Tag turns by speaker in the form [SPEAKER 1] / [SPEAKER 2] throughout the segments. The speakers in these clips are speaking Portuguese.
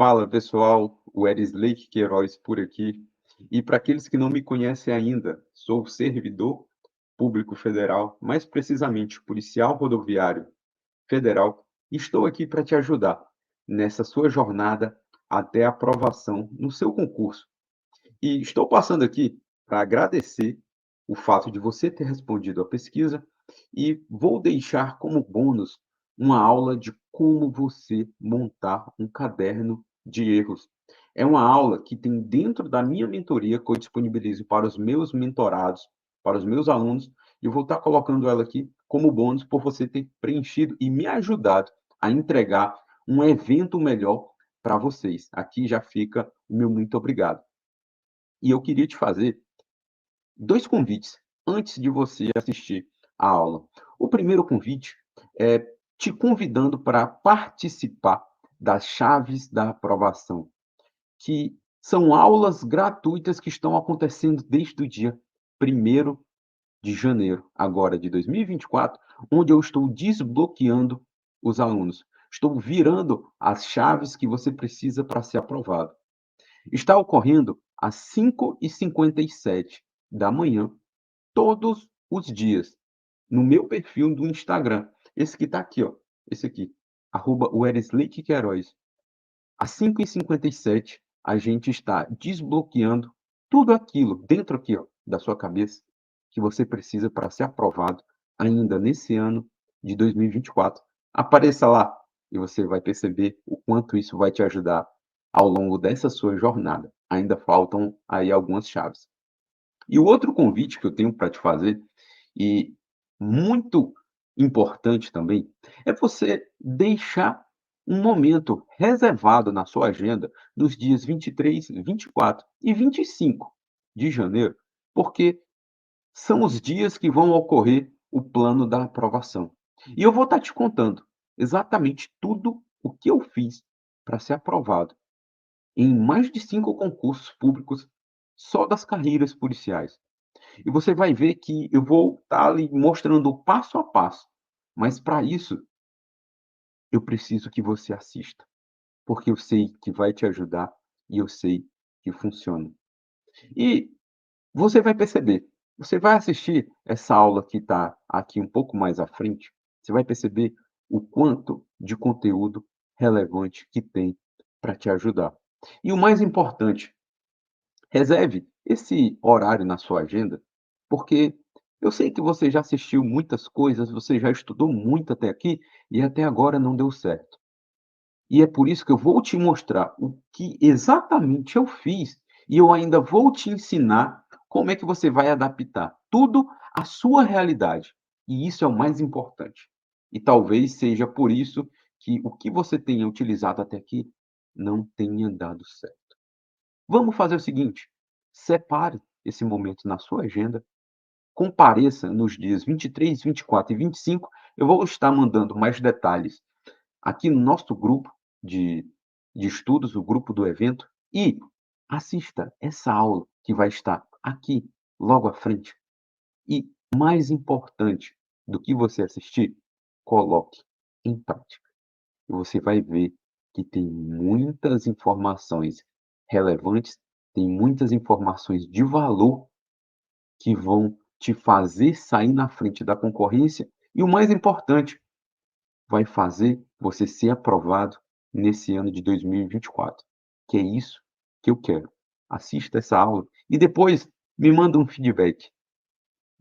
[SPEAKER 1] Fala pessoal, o Erisley Queiroz por aqui. E para aqueles que não me conhecem ainda, sou servidor público federal, mais precisamente policial rodoviário federal. E estou aqui para te ajudar nessa sua jornada até a aprovação no seu concurso. E estou passando aqui para agradecer o fato de você ter respondido à pesquisa e vou deixar como bônus uma aula de como você montar um caderno de erros. É uma aula que tem dentro da minha mentoria que eu disponibilizo para os meus mentorados, para os meus alunos, e eu vou estar colocando ela aqui como bônus por você ter preenchido e me ajudado a entregar um evento melhor para vocês. Aqui já fica o meu muito obrigado. E eu queria te fazer 2 convites antes de você assistir a aula. O primeiro convite é te convidando para participar das chaves da aprovação, que são aulas gratuitas que estão acontecendo desde o dia 1º de janeiro, agora de 2024, onde eu estou desbloqueando os alunos. Estou virando as chaves que você precisa para ser aprovado. Está ocorrendo às 5h57 da manhã, todos os dias, no meu perfil do Instagram. Esse que está aqui, ó. Esse aqui, @Wesley Queiroz. Às 5h57, a gente está desbloqueando tudo aquilo dentro aqui, ó, da sua cabeça, que você precisa para ser aprovado ainda nesse ano de 2024. Apareça lá e você vai perceber o quanto isso vai te ajudar ao longo dessa sua jornada. Ainda faltam aí algumas chaves. E o outro convite que eu tenho para te fazer, e muito importante também, é você deixar um momento reservado na sua agenda nos dias 23, 24 e 25 de janeiro, porque são os dias que vão ocorrer o plano da aprovação. E eu vou estar te contando exatamente tudo o que eu fiz para ser aprovado em mais de 5 concursos públicos só das carreiras policiais. E você vai ver que eu vou estar ali mostrando passo a passo, mas para isso eu preciso que você assista, porque eu sei que vai te ajudar e eu sei que funciona. E você vai perceber, você vai assistir essa aula que está aqui um pouco mais à frente, você vai perceber o quanto de conteúdo relevante que tem para te ajudar. E o mais importante, reserve esse horário na sua agenda, porque eu sei que você já assistiu muitas coisas, você já estudou muito até aqui e até agora não deu certo. E é por isso que eu vou te mostrar o que exatamente eu fiz e eu ainda vou te ensinar como é que você vai adaptar tudo à sua realidade. E isso é o mais importante. E talvez seja por isso que o que você tenha utilizado até aqui não tenha dado certo. Vamos fazer o seguinte: separe esse momento na sua agenda, compareça nos dias 23, 24 e 25. Eu vou estar mandando mais detalhes aqui no nosso grupo de, de estudos, o grupo do evento, e assista essa aula que vai estar aqui logo à frente. E mais importante do que você assistir, coloque em prática. E você vai ver que tem muitas informações relevantes, tem muitas informações de valor que vão te fazer sair na frente da concorrência e o mais importante, vai fazer você ser aprovado nesse ano de 2024, que é isso que eu quero. Assista essa aula e depois me manda um feedback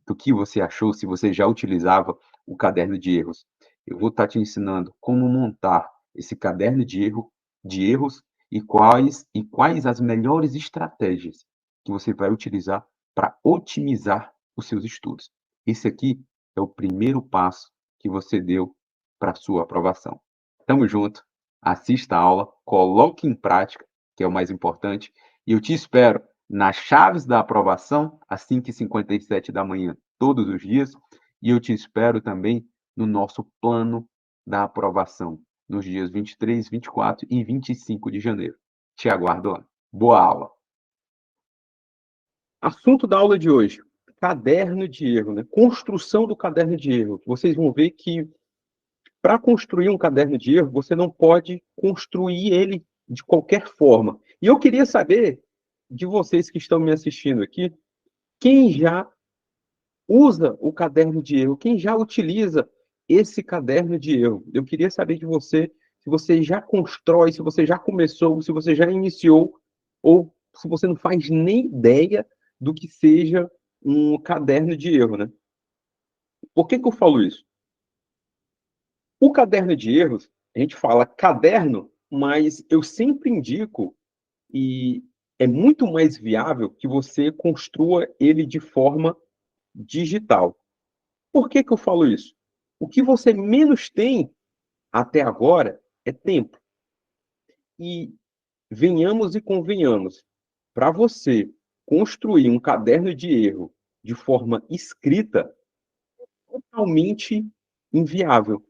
[SPEAKER 1] do que você achou, se você já utilizava o caderno de erros. Eu vou estar te ensinando como montar esse caderno de erros e quais as melhores estratégias que você vai utilizar para otimizar os seus estudos. Esse aqui é o primeiro passo que você deu para a sua aprovação. Tamo junto, assista a aula, coloque em prática, que é o mais importante, e eu te espero nas chaves da aprovação, às 5h57 da manhã, todos os dias, e eu te espero também no nosso plano da aprovação, nos dias 23, 24 e 25 de janeiro. Te aguardo lá. Boa aula! Assunto da aula de hoje: caderno de erro, né? Construção do caderno de erro. Vocês vão ver que para construir um caderno de erro, você não pode construir ele de qualquer forma. E eu queria saber de vocês que estão me assistindo aqui, quem já usa o caderno de erro, quem já utiliza esse caderno de erro. Eu queria saber de você se você já constrói, se você já começou, se você já iniciou, ou se você não faz nem ideia do que seja um caderno de erro, né? Por que eu falo isso? O caderno de erros, a gente fala caderno, mas eu sempre indico e é muito mais viável que você construa ele de forma digital. Por que eu falo isso? O que você menos tem até agora é tempo. E venhamos e convenhamos, para você construir um caderno de erro de forma escrita, é totalmente inviável.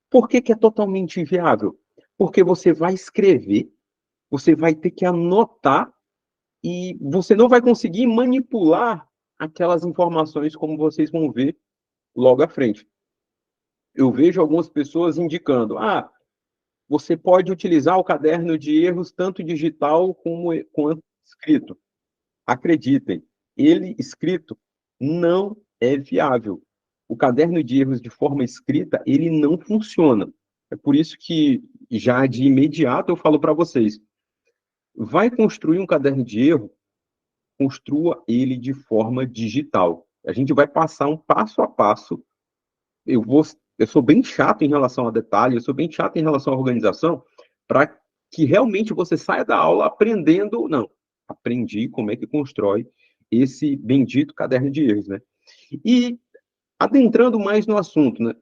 [SPEAKER 1] Por que é totalmente inviável? Porque você vai escrever, você vai ter que anotar e você não vai conseguir manipular aquelas informações como vocês vão ver logo à frente. Eu vejo algumas pessoas indicando, você pode utilizar o caderno de erros tanto digital como quanto escrito. Acreditem, ele escrito não é viável. O caderno de erros de forma escrita, ele não funciona. É por isso que, já de imediato, eu falo para vocês, vai construir um caderno de erro, construa ele de forma digital. A gente vai passar um passo a passo. Eu vou, eu sou bem chato em relação a detalhes, eu sou bem chato em relação à organização, para que realmente você saia da aula aprendendo, não, aprendi como é que constrói esse bendito caderno de erros, né? E adentrando mais no assunto, né?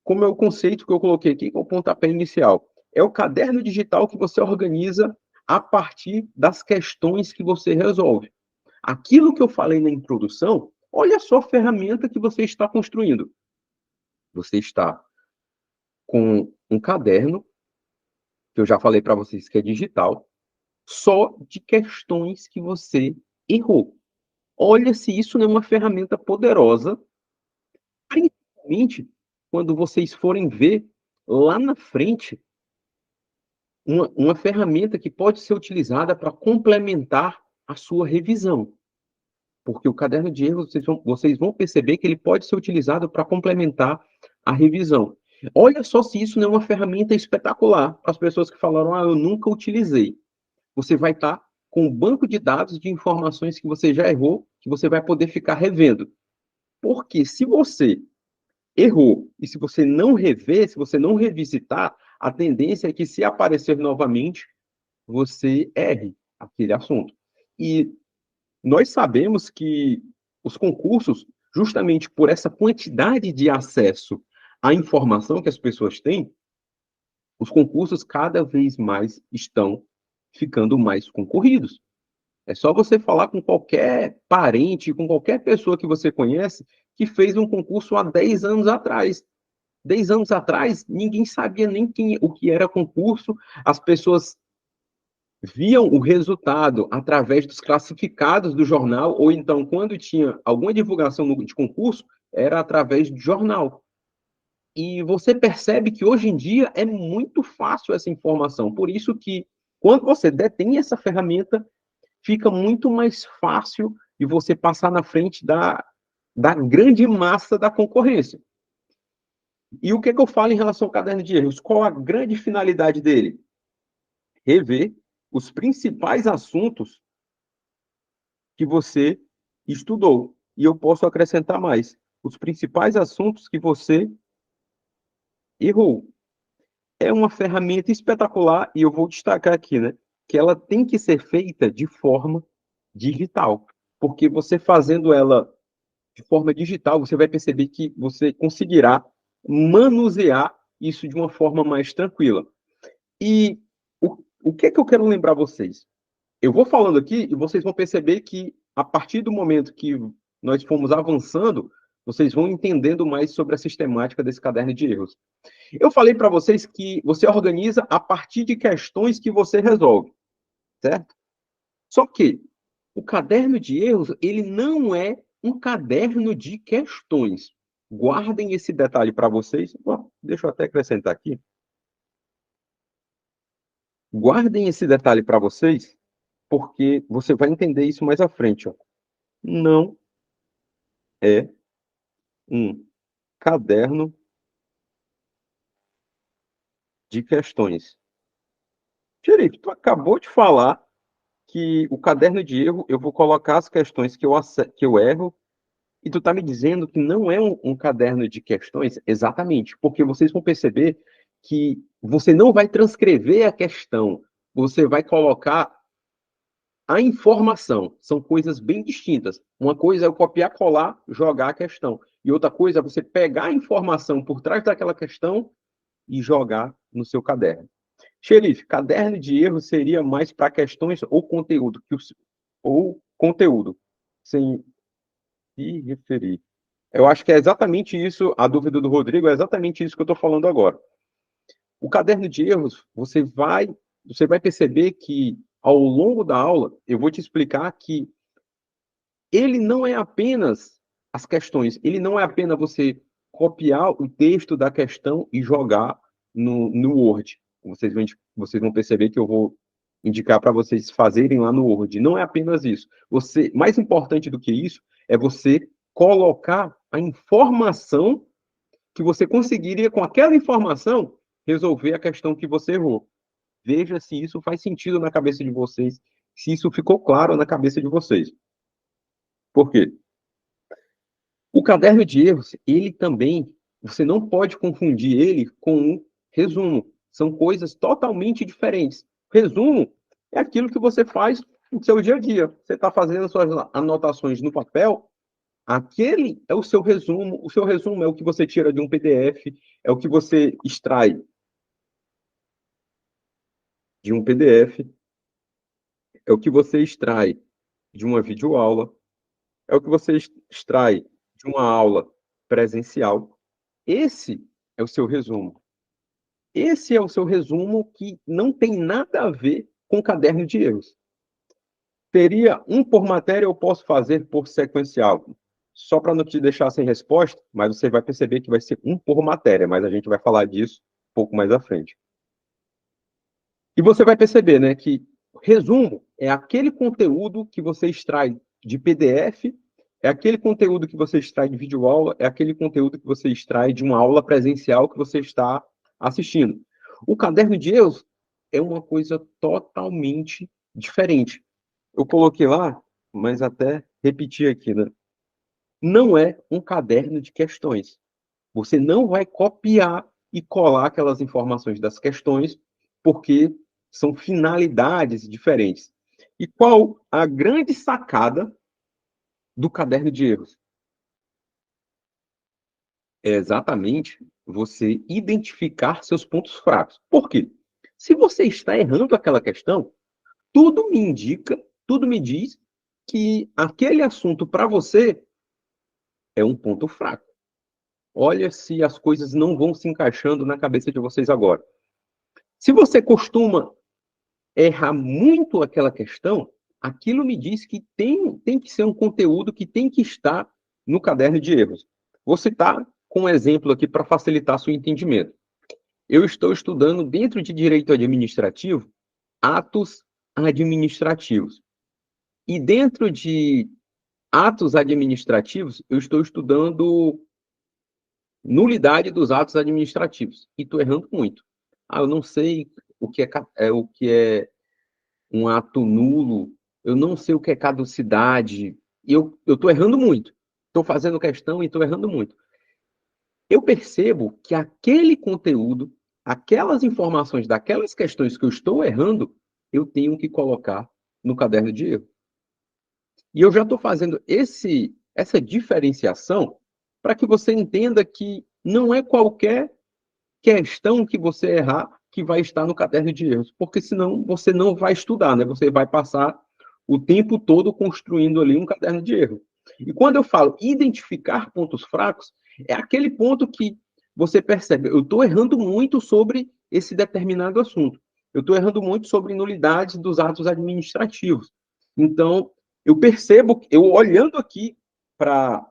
[SPEAKER 1] Como é o conceito que eu coloquei aqui, com o pontapé inicial? É o caderno digital que você organiza a partir das questões que você resolve. Aquilo que eu falei na introdução, olha só a ferramenta que você está construindo. Você está com um caderno, que eu já falei para vocês que é digital, só de questões que você errou. Olha se isso não é uma ferramenta poderosa, principalmente quando vocês forem ver lá na frente uma ferramenta que pode ser utilizada para complementar a sua revisão. Porque o caderno de erros, vocês vão perceber que ele pode ser utilizado para complementar a revisão. Olha só se isso não é uma ferramenta espetacular para as pessoas que falaram, eu nunca utilizei. Você vai estar com um banco de dados de informações que você já errou, que você vai poder ficar revendo. Porque se você errou e se você não rever, se você não revisitar, a tendência é que se aparecer novamente, você erre aquele assunto. E nós sabemos que os concursos, justamente por essa quantidade de acesso à informação que as pessoas têm, os concursos cada vez mais estão ficando mais concorridos. É só você falar com qualquer parente, com qualquer pessoa que você conhece, que fez um concurso há 10 anos atrás. 10 anos atrás, ninguém sabia nem o que era concurso, as pessoas viam o resultado através dos classificados do jornal, ou então, quando tinha alguma divulgação de concurso, era através do jornal. E você percebe que hoje em dia é muito fácil essa informação. Por isso que, quando você detém essa ferramenta, fica muito mais fácil de você passar na frente da grande massa da concorrência. E o que eu falo em relação ao caderno de erros? Qual a grande finalidade dele? Rever os principais assuntos que você estudou. E eu posso acrescentar mais. Os principais assuntos que você errou. É uma ferramenta espetacular e eu vou destacar aqui, né? Que ela tem que ser feita de forma digital. Porque você fazendo ela de forma digital, você vai perceber que você conseguirá manusear isso de uma forma mais tranquila. E o que é que eu quero lembrar vocês? Eu vou falando aqui e vocês vão perceber que, a partir do momento que nós fomos avançando, vocês vão entendendo mais sobre a sistemática desse caderno de erros. Eu falei para vocês que você organiza a partir de questões que você resolve, certo? Só que o caderno de erros, ele não é um caderno de questões. Guardem esse detalhe para vocês. Deixa eu até acrescentar aqui. Guardem esse detalhe para vocês, porque você vai entender isso mais à frente. Ó. Não é um caderno de questões. Xerife, tu acabou de falar que o caderno de erro, eu vou colocar as questões que eu erro, e tu tá me dizendo que não é um caderno de questões? Exatamente, porque vocês vão perceber que você não vai transcrever a questão, você vai colocar a informação. São coisas bem distintas. Uma coisa é eu copiar, colar, jogar a questão. E outra coisa é você pegar a informação por trás daquela questão e jogar no seu caderno. Xerife, caderno de erro seria mais para questões ou conteúdo, ou conteúdo, sem se referir. Eu acho que é exatamente isso, a dúvida do Rodrigo é exatamente isso que eu estou falando agora. O caderno de erros, você vai perceber que ao longo da aula, eu vou te explicar que ele não é apenas as questões, ele não é apenas você copiar o texto da questão e jogar no Word. Vocês vão perceber que eu vou indicar para vocês fazerem lá no Word. Não é apenas isso. Mais importante do que isso é você colocar a informação que você conseguiria, com aquela informação, resolver a questão que você errou. Veja se isso faz sentido na cabeça de vocês, se isso ficou claro na cabeça de vocês. Por quê? O caderno de erros, ele também, você não pode confundir ele com um resumo. São coisas totalmente diferentes. Resumo é aquilo que você faz no seu dia a dia. Você está fazendo suas anotações no papel, aquele é o seu resumo. O seu resumo é o que você tira de um PDF, é o que você extrai de um PDF, é o que você extrai de uma videoaula, é o que você extrai de uma aula presencial. Esse é o seu resumo. Esse é o seu resumo que não tem nada a ver com caderno de erros. Teria um por matéria, eu posso fazer por sequencial. Só para não te deixar sem resposta, mas você vai perceber que vai ser um por matéria, mas a gente vai falar disso um pouco mais à frente. E você vai perceber, né, que resumo é aquele conteúdo que você extrai de PDF, é aquele conteúdo que você extrai de videoaula, é aquele conteúdo que você extrai de uma aula presencial que você está assistindo. O caderno de erros é uma coisa totalmente diferente. Eu coloquei lá, mas até repetir aqui, né? Não é um caderno de questões. Você não vai copiar e colar aquelas informações das questões, porque são finalidades diferentes. E qual a grande sacada do caderno de erros? É exatamente você identificar seus pontos fracos. Por quê? Se você está errando aquela questão, tudo me indica, tudo me diz que aquele assunto para você é um ponto fraco. Olha se as coisas não vão se encaixando na cabeça de vocês agora. Se você costuma errar muito aquela questão, aquilo me diz que tem que ser um conteúdo que tem que estar no caderno de erros. Vou citar com um exemplo aqui para facilitar seu entendimento. Eu estou estudando dentro de direito administrativo atos administrativos. E dentro de atos administrativos, eu estou estudando nulidade dos atos administrativos. E estou errando muito. Eu não sei o que é um ato nulo, eu não sei o que é caducidade, e eu estou errando muito. Estou fazendo questão e estou errando muito. Eu percebo que aquele conteúdo, aquelas informações daquelas questões que eu estou errando, eu tenho que colocar no caderno de erro. E eu já estou fazendo essa diferenciação para que você entenda que não é qualquer questão que você errar que vai estar no caderno de erros, porque senão você não vai estudar, né? Você vai passar o tempo todo construindo ali um caderno de erro. E quando eu falo identificar pontos fracos, é aquele ponto que você percebe, eu estou errando muito sobre esse determinado assunto. Eu estou errando muito sobre nulidades dos atos administrativos. Então, eu percebo, eu olhando aqui para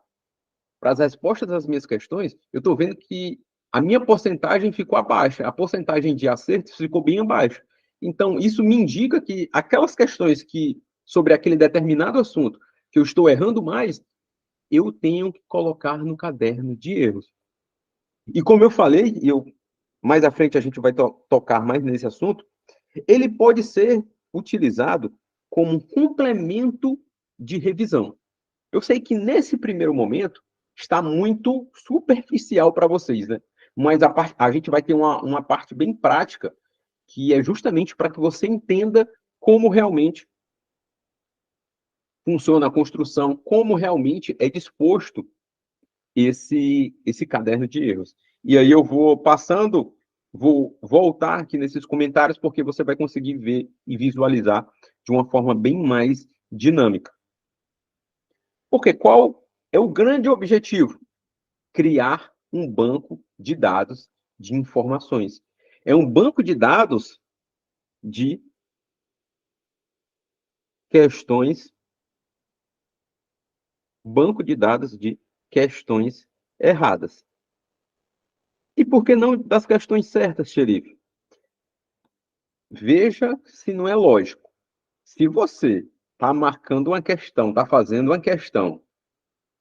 [SPEAKER 1] as respostas das minhas questões, eu estou vendo que a minha porcentagem ficou abaixo, a porcentagem de acertos ficou bem abaixo. Então, isso me indica que aquelas questões que, sobre aquele determinado assunto, que eu estou errando mais, eu tenho que colocar no caderno de erros. E como eu falei, mais à frente a gente vai tocar mais nesse assunto, ele pode ser utilizado como um complemento de revisão. Eu sei que nesse primeiro momento está muito superficial para vocês, né? Mas a gente vai ter uma parte bem prática, que é justamente para que você entenda como realmente funciona a construção, como realmente é disposto esse caderno de erros. E aí eu vou passando, vou voltar aqui nesses comentários, porque você vai conseguir ver e visualizar de uma forma bem mais dinâmica. Porque qual é o grande objetivo? Criar um banco de dados de informações. É um banco de dados de questões, banco de dados de questões erradas. E por que não das questões certas, xerife? Veja se não é lógico. Se você está marcando uma questão, está fazendo uma questão,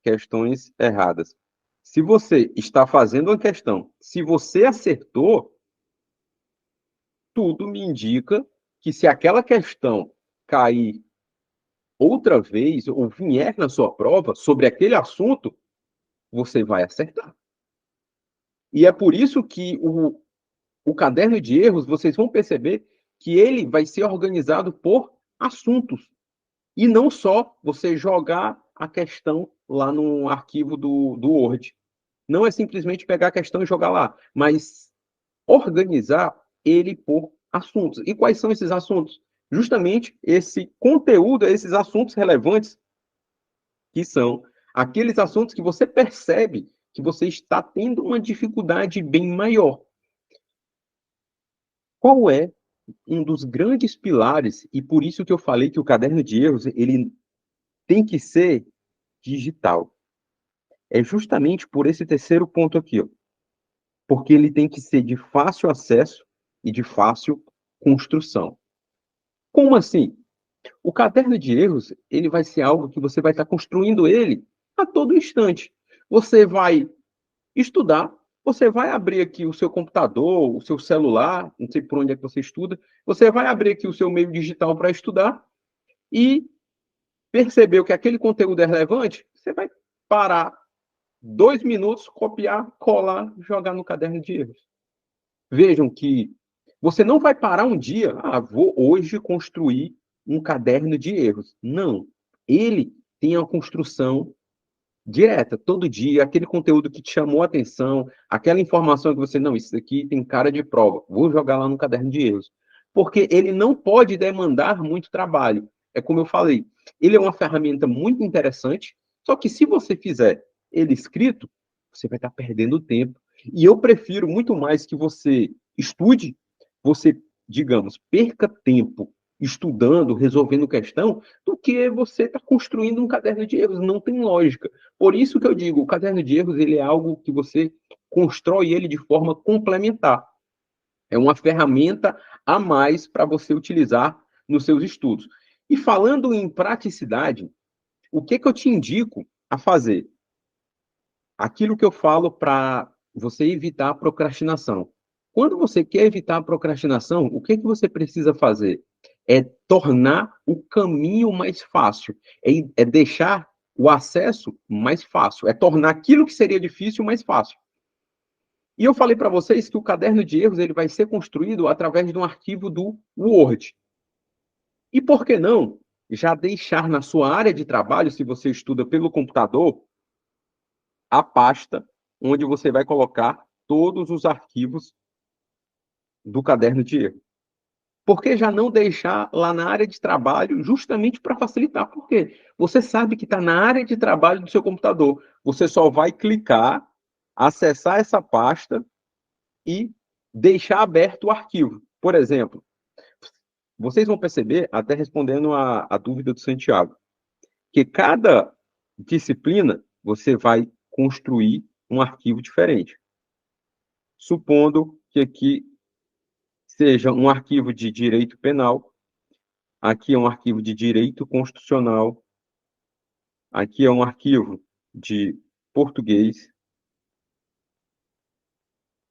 [SPEAKER 1] questões erradas. Se você está fazendo uma questão, se você acertou, tudo me indica que se aquela questão cair outra vez ou vier na sua prova sobre aquele assunto, você vai acertar. E é por isso que o caderno de erros, vocês vão perceber que ele vai ser organizado por assuntos. E não só você jogar a questão lá no arquivo do Word. Não é simplesmente pegar a questão e jogar lá, mas organizar ele por assuntos. E quais são esses assuntos? Justamente esse conteúdo, esses assuntos relevantes, que são aqueles assuntos que você percebe que você está tendo uma dificuldade bem maior. Qual é um dos grandes pilares, e por isso que eu falei que o caderno de erros ele tem que ser digital? É justamente por esse terceiro ponto aqui, ó, porque ele tem que ser de fácil acesso e de fácil construção. Como assim? O caderno de erros, ele vai ser algo que você vai estar construindo ele a todo instante. Você vai estudar, você vai abrir aqui o seu computador, o seu celular, não sei por onde é que você estuda, você vai abrir aqui o seu meio digital para estudar e percebeu que aquele conteúdo é relevante, você vai parar 2 minutos, copiar, colar, jogar no caderno de erros. Vejam que você não vai parar um dia, vou hoje construir um caderno de erros. Não. Ele tem a construção direta, todo dia, aquele conteúdo que te chamou a atenção, aquela informação que você, não, isso aqui tem cara de prova, vou jogar lá no caderno de erros. Porque ele não pode demandar muito trabalho. É como eu falei, ele é uma ferramenta muito interessante, só que se você fizer ele escrito, você vai estar perdendo tempo. E eu prefiro muito mais que você estude, você, digamos, perca tempo estudando, resolvendo questão, do que você está construindo um caderno de erros. Não tem lógica. Por isso que eu digo, o caderno de erros ele é algo que você constrói ele de forma complementar. É uma ferramenta a mais para você utilizar nos seus estudos. E falando em praticidade, o que eu te indico a fazer? Aquilo que eu falo para você evitar a procrastinação. Quando você quer evitar a procrastinação, o que você precisa fazer? É tornar o caminho mais fácil, é deixar o acesso mais fácil, é tornar aquilo que seria difícil mais fácil. E eu falei para vocês que o caderno de erros ele vai ser construído através de um arquivo do Word. E por que não já deixar na sua área de trabalho, se você estuda pelo computador, a pasta onde você vai colocar todos os arquivos do caderno de erro? Por que já não deixar lá na área de trabalho justamente para facilitar? Porque você sabe que está na área de trabalho do seu computador. Você só vai clicar, acessar essa pasta e deixar aberto o arquivo. Por exemplo, vocês vão perceber, até respondendo a dúvida do Santiago, que cada disciplina você vai construir um arquivo diferente. Supondo que aqui seja um arquivo de direito penal, aqui é um arquivo de direito constitucional, aqui é um arquivo de português,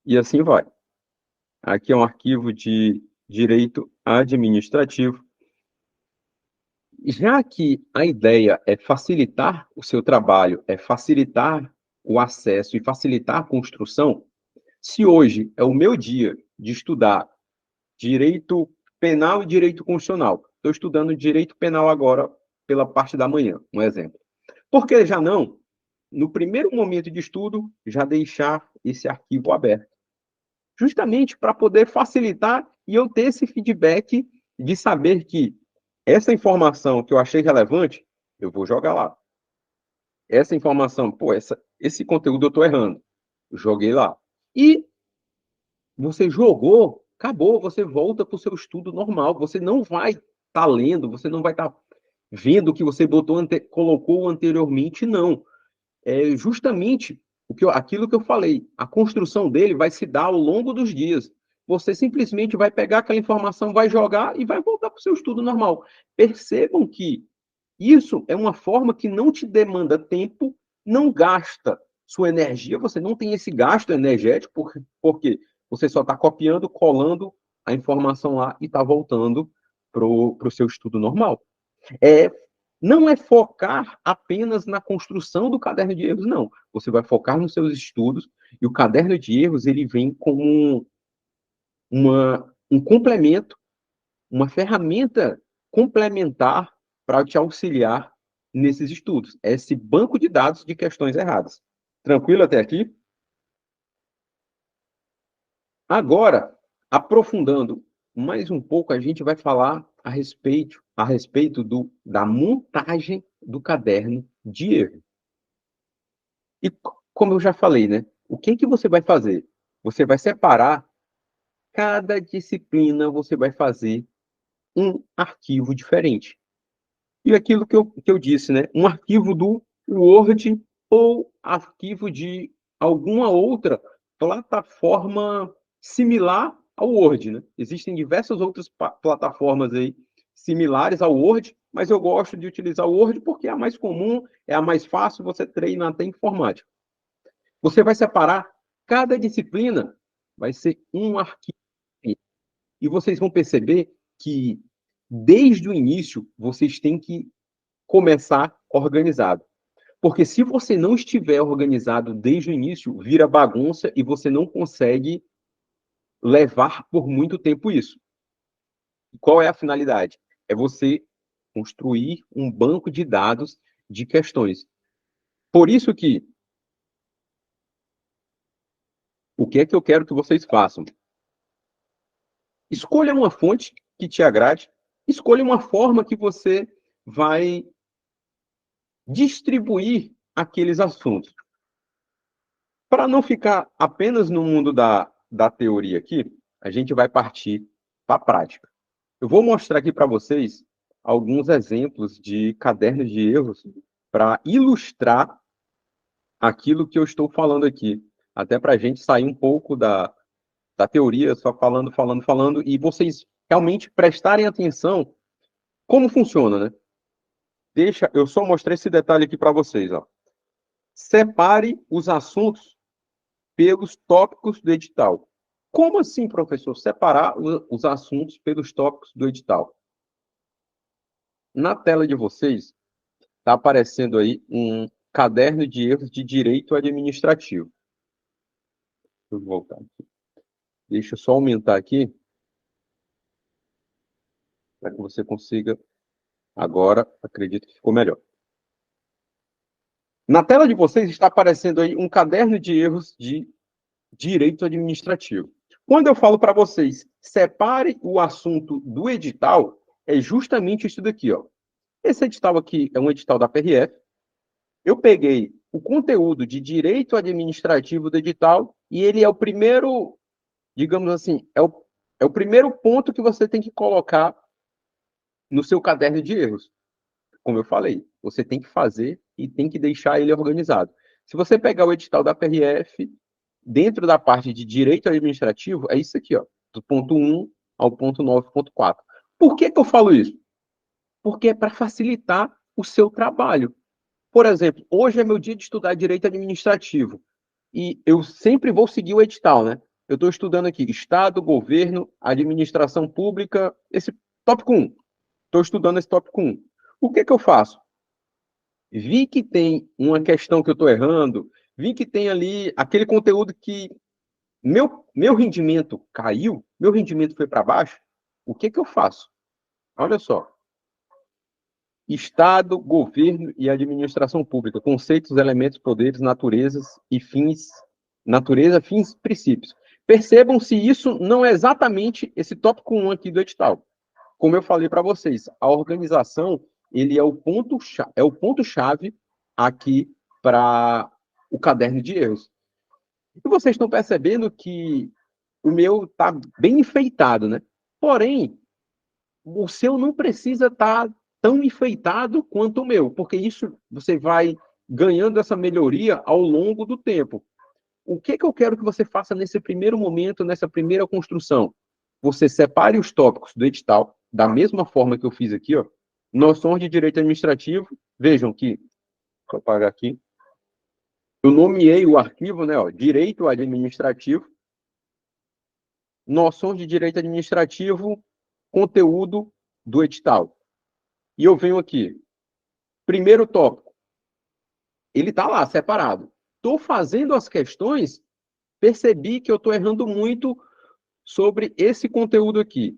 [SPEAKER 1] e assim vai. Aqui é um arquivo de direito administrativo. Já que a ideia é facilitar o seu trabalho, é facilitar o acesso e facilitar a construção, se hoje é o meu dia de estudar direito penal e direito constitucional, estou estudando direito penal agora pela parte da manhã, um exemplo. Por que já não, no primeiro momento de estudo, já deixar esse arquivo aberto? Justamente para poder facilitar e eu ter esse feedback de saber que essa informação que eu achei relevante, eu vou jogar lá. Essa informação, pô, esse conteúdo eu estou errando. Joguei lá. E você jogou, acabou, você volta para o seu estudo normal. Você não vai estar lendo, você não vai estar vendo o que você colocou anteriormente, não. É justamente aquilo que eu falei. A construção dele vai se dar ao longo dos dias. Você simplesmente vai pegar aquela informação, vai jogar e vai voltar para o seu estudo normal. Percebam que isso é uma forma que não te demanda tempo, não gasta sua energia, você não tem esse gasto energético, porque você só está copiando, colando a informação lá e está voltando para o seu estudo normal. É, não é focar apenas na construção do caderno de erros, não. Você vai focar nos seus estudos e o caderno de erros ele vem como um complemento, uma ferramenta complementar para te auxiliar nesses estudos. É esse banco de dados de questões erradas. Tranquilo até aqui? Agora, aprofundando mais um pouco, a gente vai falar a respeito da montagem do caderno de erro. E como eu já falei, né? O que você vai fazer? Você vai separar cada disciplina, você vai fazer um arquivo diferente. E aquilo que eu disse, né? Um arquivo do Word ou arquivo de alguma outra plataforma similar ao Word, né? Existem diversas outras plataformas aí similares ao Word, mas eu gosto de utilizar o Word porque é a mais comum, é a mais fácil, você treina até informática. Você vai separar cada disciplina, vai ser um arquivo. E vocês vão perceber que desde o início vocês têm que começar organizado. Porque se você não estiver organizado desde o início, vira bagunça e você não consegue levar por muito tempo isso. E qual é a finalidade? É você construir um banco de dados de questões. Por isso que o que é que eu quero que vocês façam? Escolha uma fonte que te agrade, escolha uma forma que você vai distribuir aqueles assuntos. Para não ficar apenas no mundo da teoria aqui, a gente vai partir para a prática. Eu vou mostrar aqui para vocês alguns exemplos de cadernos de erros para ilustrar aquilo que eu estou falando aqui. Até para a gente sair um pouco da teoria, só falando, e vocês realmente prestarem atenção como funciona, né? Eu só mostrei esse detalhe aqui para vocês, ó. Separe os assuntos pelos tópicos do edital. Como assim, professor? Separar os assuntos pelos tópicos do edital. Na tela de vocês, está aparecendo aí um caderno de erros de direito administrativo. Deixa eu voltar aqui. Deixa eu só aumentar aqui, para que você consiga. Agora, acredito que ficou melhor. Na tela de vocês está aparecendo aí um caderno de erros de direito administrativo. Quando eu falo para vocês, separe o assunto do edital, é justamente isso daqui, ó. Esse edital aqui é um edital da PRF. Eu peguei o conteúdo de direito administrativo do edital e ele é o primeiro, digamos assim, é o primeiro ponto que você tem que colocar no seu caderno de erros. Como eu falei, você tem que fazer e tem que deixar ele organizado. Se você pegar o edital da PRF, dentro da parte de direito administrativo, é isso aqui, ó. do ponto 1 ao ponto 9.4. Por que eu falo isso? Porque é para facilitar o seu trabalho. Por exemplo, hoje é meu dia de estudar direito administrativo e eu sempre vou seguir o edital, né? Eu estou estudando aqui Estado, Governo, Administração Pública, esse tópico 1. Estou estudando esse tópico 1. O que eu faço? Vi que tem uma questão que eu estou errando, vi que tem ali aquele conteúdo que meu rendimento caiu, meu rendimento foi para baixo, o que eu faço? Olha só. Estado, governo e administração pública, conceitos, elementos, poderes, naturezas e fins, natureza, fins, princípios. Percebam se isso não é exatamente esse tópico 1 aqui do edital. Como eu falei para vocês, a organização, ele é o ponto-chave aqui para o caderno de erros. E vocês estão percebendo que o meu está bem enfeitado, né? Porém, o seu não precisa estar tão enfeitado quanto o meu, porque isso você vai ganhando essa melhoria ao longo do tempo. O que eu quero que você faça nesse primeiro momento, nessa primeira construção? Você separe os tópicos do edital, da mesma forma que eu fiz aqui, ó. Noções de direito administrativo. Vejam que, vou apagar aqui. Eu nomeei o arquivo, né, ó, direito administrativo. Noções de direito administrativo, conteúdo do edital. E eu venho aqui. Primeiro tópico. Ele está lá, separado. Estou fazendo as questões, percebi que eu estou errando muito sobre esse conteúdo aqui.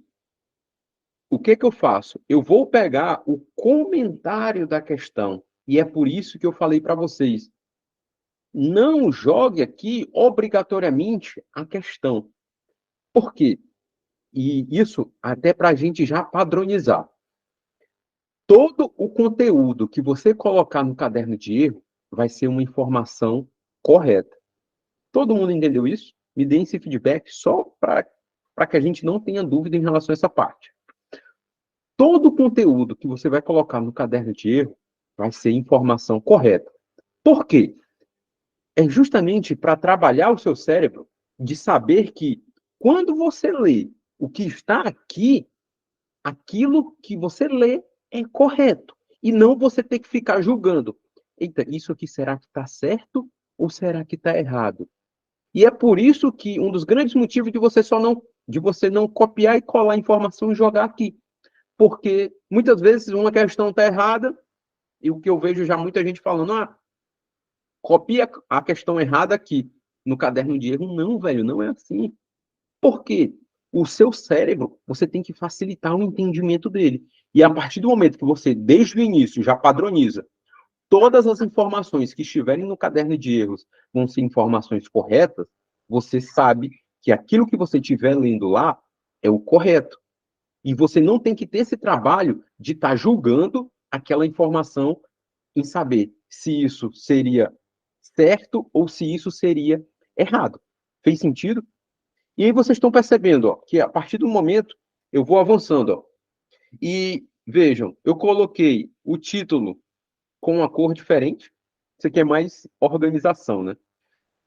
[SPEAKER 1] O que eu faço? Eu vou pegar o comentário da questão. E é por isso que eu falei para vocês. Não jogue aqui obrigatoriamente a questão. Por quê? E isso até para a gente já padronizar. Todo o conteúdo que você colocar no caderno de erro vai ser uma informação correta. Todo mundo entendeu isso? Me deem esse feedback só para que a gente não tenha dúvida em relação a essa parte. Todo o conteúdo que você vai colocar no caderno de erro vai ser informação correta. Por quê? É justamente para trabalhar o seu cérebro de saber que quando você lê o que está aqui, aquilo que você lê é correto. E não você ter que ficar julgando. Eita, isso aqui será que está certo ou será que está errado? E é por isso que um dos grandes motivos de você não copiar e colar a informação e jogar aqui. Porque muitas vezes uma questão está errada, e o que eu vejo já muita gente falando, copia a questão errada aqui no caderno de erro. Não, velho, não é assim. Por quê? O seu cérebro, você tem que facilitar o entendimento dele. E a partir do momento que você, desde o início, já padroniza todas as informações que estiverem no caderno de erros vão ser informações corretas, você sabe que aquilo que você estiver lendo lá é o correto. E você não tem que ter esse trabalho de estar julgando aquela informação em saber se isso seria certo ou se isso seria errado. Fez sentido? E aí vocês estão percebendo, ó, que a partir do momento eu vou avançando, ó, e vejam, eu coloquei o título com uma cor diferente. Isso aqui é mais organização, né?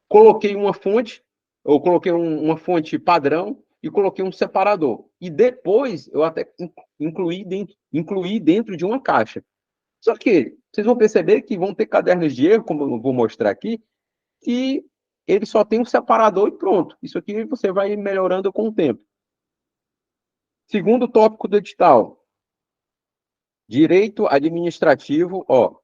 [SPEAKER 1] Coloquei uma fonte, ou coloquei uma fonte padrão e coloquei um separador. E depois eu até incluí dentro de uma caixa. Só que vocês vão perceber que vão ter cadernos de erro, como eu vou mostrar aqui, que ele só tem um separador e pronto. Isso aqui você vai melhorando com o tempo. Segundo tópico do edital. Direito administrativo, ó.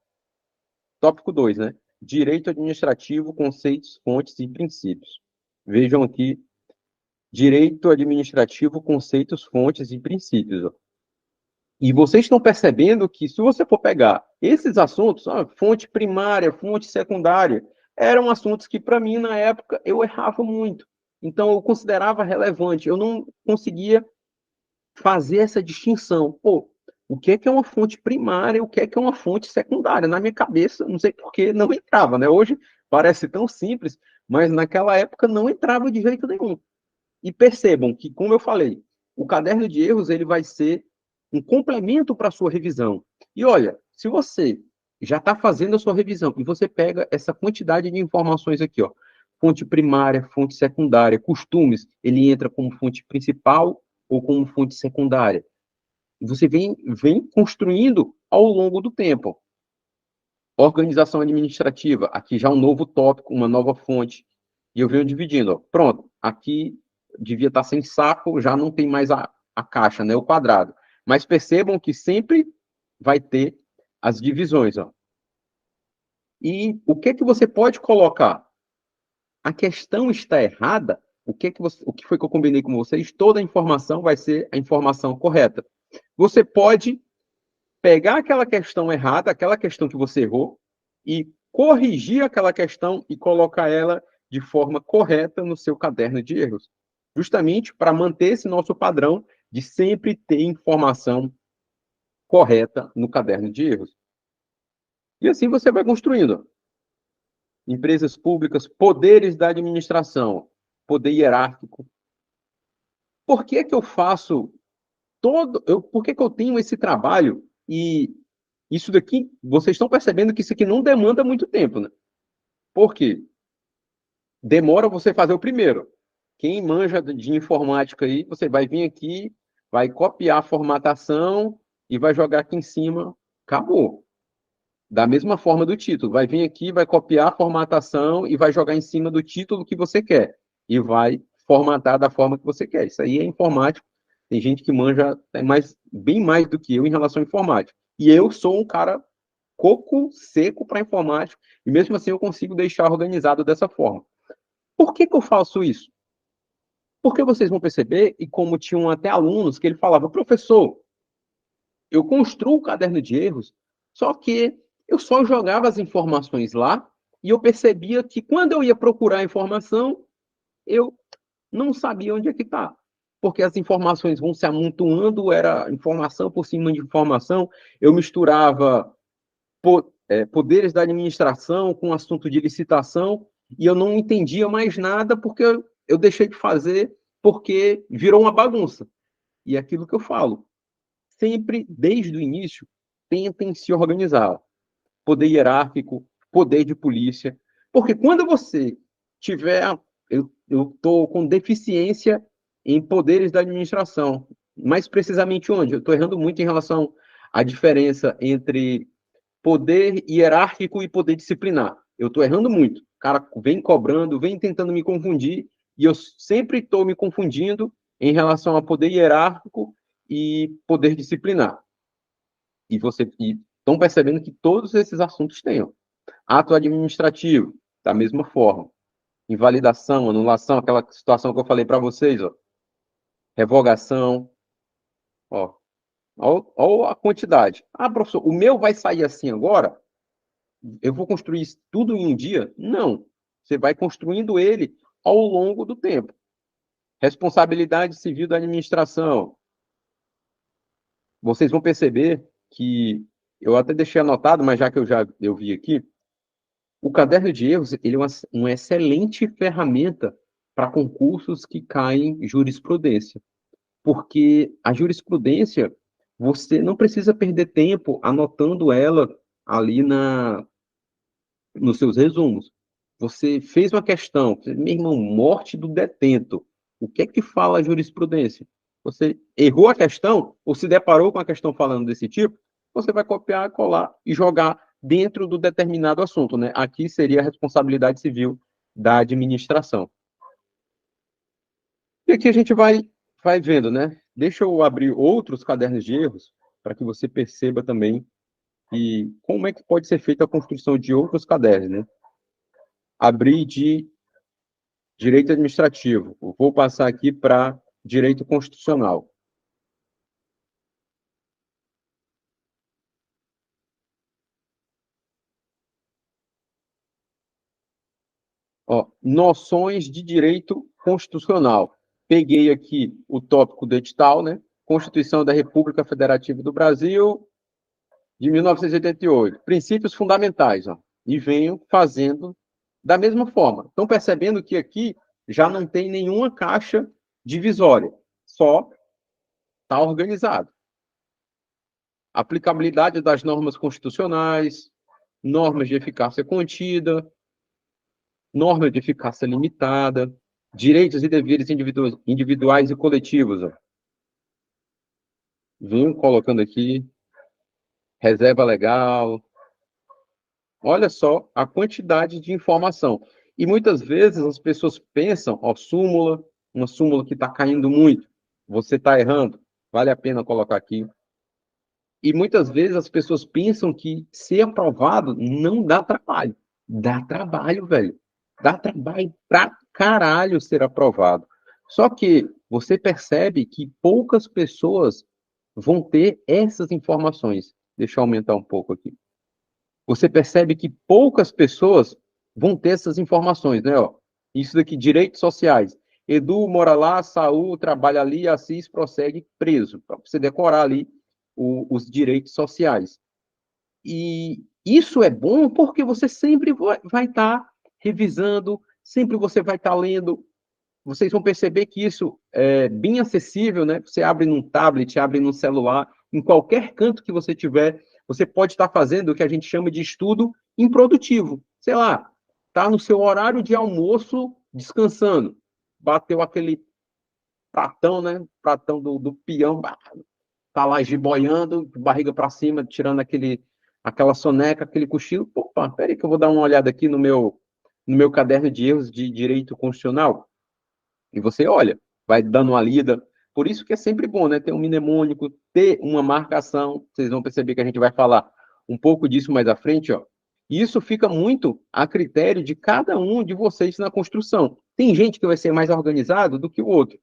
[SPEAKER 1] Tópico 2, né? Direito administrativo, conceitos, fontes e princípios. Vejam aqui, direito administrativo, conceitos, fontes e princípios. Ó. E vocês estão percebendo que se você for pegar esses assuntos, fonte primária, fonte secundária, eram assuntos que para mim na época eu errava muito. Então eu considerava relevante, eu não conseguia fazer essa distinção. Pô, o que é uma fonte primária e o que é uma fonte secundária? Na minha cabeça, não sei por que não entrava, né? Hoje parece tão simples, mas naquela época não entrava de jeito nenhum. E percebam que, como eu falei, o caderno de erros ele vai ser um complemento para a sua revisão. E olha, se você já está fazendo a sua revisão e você pega essa quantidade de informações aqui, ó, fonte primária, fonte secundária, costumes, ele entra como fonte principal ou como fonte secundária. Você vem construindo ao longo do tempo. Organização administrativa, aqui já um novo tópico, uma nova fonte, e eu venho dividindo. Ó. Pronto, aqui devia estar sem saco, já não tem mais a caixa, né, o quadrado. Mas percebam que sempre vai ter as divisões. Ó. E o que você pode colocar? A questão está errada, o que foi que eu combinei com vocês? Toda a informação vai ser a informação correta. Você pode pegar aquela questão errada, aquela questão que você errou, e corrigir aquela questão e colocar ela de forma correta no seu caderno de erros. Justamente para manter esse nosso padrão de sempre ter informação correta no caderno de erros. E assim você vai construindo. Empresas públicas, poderes da administração, poder hierárquico. Por que que eu faço por que que eu tenho esse trabalho e isso daqui, vocês estão percebendo que isso aqui não demanda muito tempo, né? Por quê? Demora você fazer o primeiro. Quem manja de informática aí, você vai vir aqui, vai copiar a formatação e vai jogar aqui em cima. Acabou. Da mesma forma do título. Vai vir aqui, vai copiar a formatação e vai jogar em cima do título que você quer. E vai formatar da forma que você quer. Isso aí é informática. Tem gente que manja bem mais do que eu em relação à informática. E eu sou um cara coco seco para informática. E mesmo assim eu consigo deixar organizado dessa forma. Por que que eu faço isso? Porque vocês vão perceber, e como tinham até alunos que ele falava, professor, eu construo o caderno de erros, só que eu só jogava as informações lá e eu percebia que quando eu ia procurar a informação, eu não sabia onde é que está. Porque as informações vão se amontoando, era informação por cima de informação, eu misturava poderes da administração com assunto de licitação e eu não entendia mais nada porque eu deixei de fazer porque virou uma bagunça. E é aquilo que eu falo, sempre, desde o início, tentem se organizar. Poder hierárquico, poder de polícia. Porque quando você tiver. Eu estou com deficiência em poderes da administração. Mais precisamente onde? Eu estou errando muito em relação à diferença entre poder hierárquico e poder disciplinar. Eu estou errando muito. O cara vem cobrando, vem tentando me confundir, e eu sempre estou me confundindo em relação a poder hierárquico e poder disciplinar. E estão percebendo que todos esses assuntos têm. Ó. Ato administrativo, da mesma forma. Invalidação, anulação, aquela situação que eu falei para vocês, ó. Revogação, ó. Olha a quantidade. Ah, professor, o meu vai sair assim agora? Eu vou construir isso tudo em um dia? Não. Você vai construindo ele ao longo do tempo. Responsabilidade civil da administração. Vocês vão perceber que eu até deixei anotado, mas já que eu vi aqui, o caderno de erros ele é uma excelente ferramenta para concursos que caem em jurisprudência, porque a jurisprudência você não precisa perder tempo anotando ela ali nos seus resumos. Você fez uma questão, meu irmão, morte do detento. O que é que fala a jurisprudência? Você errou a questão ou se deparou com a questão falando desse tipo, você vai copiar, colar e jogar dentro do determinado assunto, né? Aqui seria a responsabilidade civil da administração. E aqui a gente vai vendo, né? Deixa eu abrir outros cadernos de erros para que você perceba também e como é que pode ser feita a construção de outros cadernos, né? Abrir de direito administrativo. Vou passar aqui para direito constitucional. Ó, noções de direito constitucional. Peguei aqui o tópico do edital, né? Constituição da República Federativa do Brasil, de 1988. Princípios fundamentais, ó. E venho fazendo da mesma forma. Estão percebendo que aqui já não tem nenhuma caixa divisória, só está organizado. Aplicabilidade das normas constitucionais, normas de eficácia contida, norma de eficácia limitada, direitos e deveres individuais e coletivos. Ó. Vim colocando aqui, reserva legal. Olha só a quantidade de informação. E muitas vezes as pessoas pensam, ó, súmula, uma súmula que está caindo muito. Você está errando. Vale a pena colocar aqui. E muitas vezes as pessoas pensam que ser aprovado não dá trabalho. Dá trabalho, velho. Dá trabalho pra caralho ser aprovado. Só que você percebe que poucas pessoas vão ter essas informações. Deixa eu aumentar um pouco aqui. Você percebe que poucas pessoas vão ter essas informações, né? Ó, isso daqui, direitos sociais. Edu mora lá, Saul trabalha ali, Assis prossegue preso. Para você decorar ali os direitos sociais. E isso é bom porque você sempre vai estar revisando, sempre você vai estar lendo. Vocês vão perceber que isso é bem acessível, né? Você abre num tablet, abre num celular, em qualquer canto que você tiver, você pode estar fazendo o que a gente chama de estudo improdutivo. Sei lá, tá no seu horário de almoço, descansando. Bateu aquele pratão, né? Pratão do peão, tá lá giboiando, barriga para cima, tirando aquela soneca, aquele cochilo. Opa, peraí que eu vou dar uma olhada aqui no meu caderno de erros de direito constitucional. E você olha, vai dando uma lida. Por isso que é sempre bom, né? Ter um mnemônico, ter uma marcação. Vocês vão perceber que a gente vai falar um pouco disso mais à frente, ó. E isso fica muito a critério de cada um de vocês na construção. Tem gente que vai ser mais organizado do que o outro.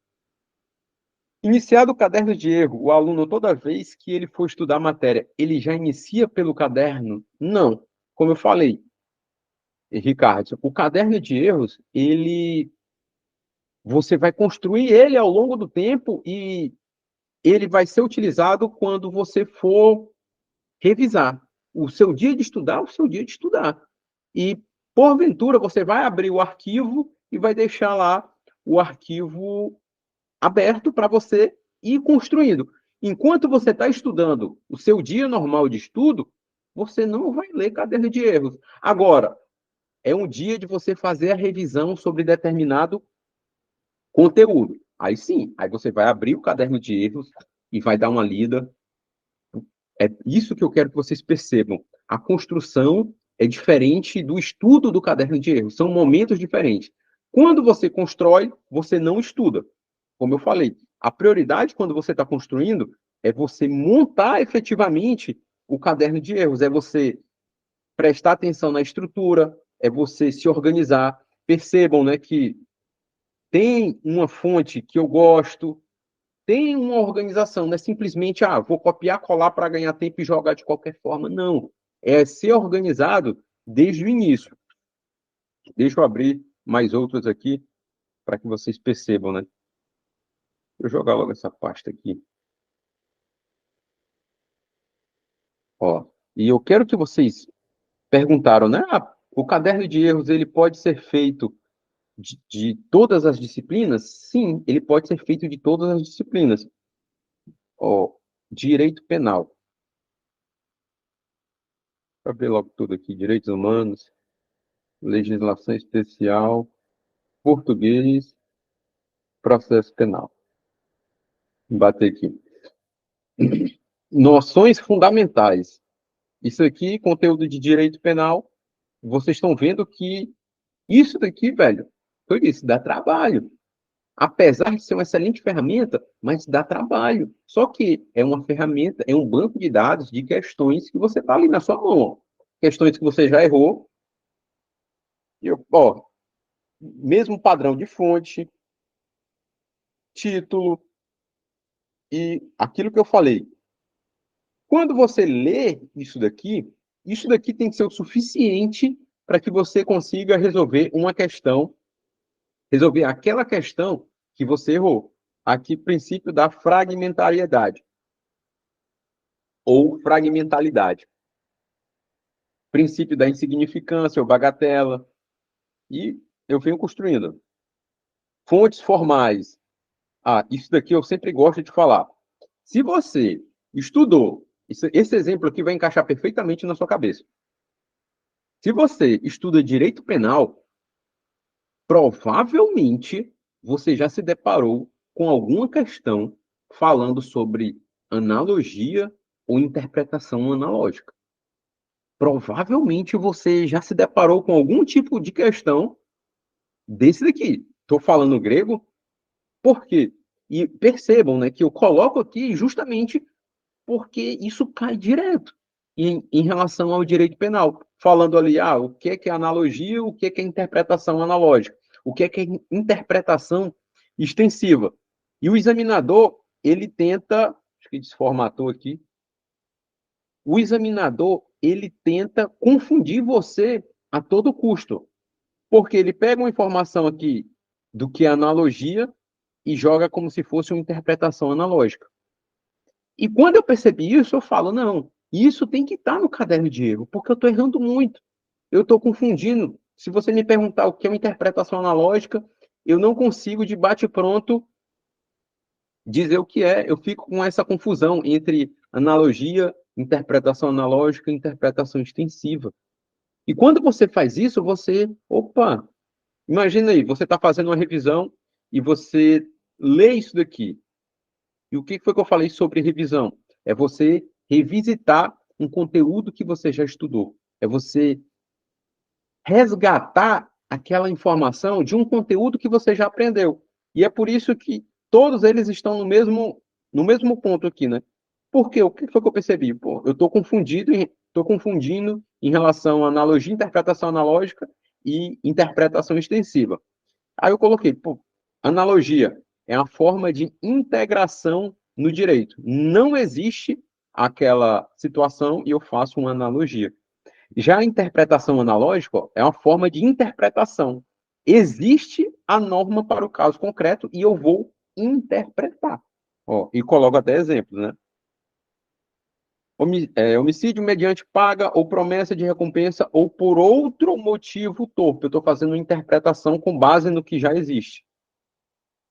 [SPEAKER 1] Iniciado o caderno de erro, o aluno, toda vez que ele for estudar a matéria, ele já inicia pelo caderno? Não. Como eu falei, Ricardo, o caderno de erros, você vai construir ele ao longo do tempo e ele vai ser utilizado quando você for revisar. O seu dia de estudar, o seu dia de estudar. E, porventura, você vai abrir o arquivo e vai deixar lá o arquivo aberto para você ir construindo. Enquanto você está estudando o seu dia normal de estudo, você não vai ler caderno de erros. Agora, é um dia de você fazer a revisão sobre determinado conteúdo. Aí sim, aí você vai abrir o caderno de erros e vai dar uma lida. É isso que eu quero que vocês percebam. A construção é diferente do estudo do caderno de erros. São momentos diferentes. Quando você constrói, você não estuda. Como eu falei, a prioridade quando você está construindo é você montar efetivamente o caderno de erros, é você prestar atenção na estrutura, é você se organizar. Percebam, né, que tem uma fonte que eu gosto, tem uma organização, não é simplesmente, vou copiar, colar para ganhar tempo e jogar de qualquer forma. Não. É ser organizado desde o início. Deixa eu abrir mais outros aqui para que vocês percebam, né? Vou jogar logo essa pasta aqui. Ó, e eu quero que vocês perguntaram, né? O caderno de erros ele pode ser feito de todas as disciplinas? Sim, ele pode ser feito de todas as disciplinas. Ó, direito penal. Para ver logo tudo aqui: direitos humanos, legislação especial, português, processo penal. Vou bater aqui. Noções fundamentais. Isso aqui, conteúdo de direito penal. Vocês estão vendo que isso daqui, velho, eu disse, dá trabalho. Apesar de ser uma excelente ferramenta, mas dá trabalho. Só que é uma ferramenta, é um banco de dados de questões que você está ali na sua mão. Questões que você já errou. Ó, mesmo padrão de fonte, título e aquilo que eu falei. Quando você lê isso daqui tem que ser o suficiente para que você consiga resolver uma questão, resolver aquela questão que você errou. Aqui, princípio da fragmentariedade ou fragmentalidade. Princípio da insignificância ou bagatela. E eu venho construindo. Fontes formais. Isso daqui eu sempre gosto de falar. Se você estudou, esse exemplo aqui vai encaixar perfeitamente na sua cabeça. Se você estuda direito penal, Provavelmente você já se deparou com alguma questão falando sobre analogia ou interpretação analógica. Provavelmente você já se deparou com algum tipo de questão desse daqui. Estou falando grego, por quê? E percebam, né, que eu coloco aqui justamente porque isso cai direto em relação ao direito penal, falando ali, o que é analogia, o que é interpretação analógica, o que é interpretação extensiva. E o examinador, ele tenta, acho que desformatou aqui, o examinador, ele tenta confundir você a todo custo, porque ele pega uma informação aqui do que é analogia e joga como se fosse uma interpretação analógica. E quando eu percebi isso, eu falo, não, isso tem que estar no caderno de erro, porque eu estou errando muito. Eu estou confundindo. Se você me perguntar o que é uma interpretação analógica, eu não consigo, de bate-pronto, dizer o que é. Eu fico com essa confusão entre analogia, interpretação analógica e interpretação extensiva. E quando você faz isso, opa, imagina aí, você está fazendo uma revisão e você lê isso daqui. E o que foi que eu falei sobre revisão? É você revisitar um conteúdo que você já estudou. É você resgatar aquela informação de um conteúdo que você já aprendeu. E é por isso que todos eles estão no mesmo ponto aqui, né? Porque o que foi que eu percebi? Pô, eu estou confundindo em relação à analogia, interpretação analógica e interpretação extensiva. Aí eu coloquei, analogia é uma forma de integração no direito. Não existe aquela situação e eu faço uma analogia. Já a interpretação analógica é uma forma de interpretação. Existe a norma para o caso concreto e eu vou interpretar. E coloco até exemplos, né? Homicídio mediante paga ou promessa de recompensa ou por outro motivo torpe. Eu estou fazendo uma interpretação com base no que já existe.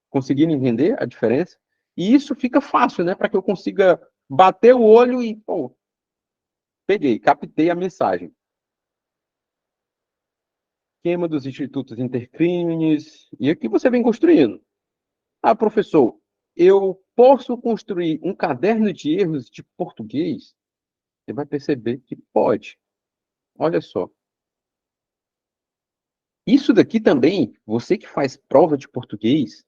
[SPEAKER 1] Conseguiram entender a diferença? E isso fica fácil, né? Para que eu consiga bater o olho e, peguei, captei a mensagem. Esquema dos institutos intercrimes. E aqui você vem construindo. Professor, eu posso construir um caderno de erros de português? Você vai perceber que pode. Olha só. Isso daqui também, você que faz prova de português,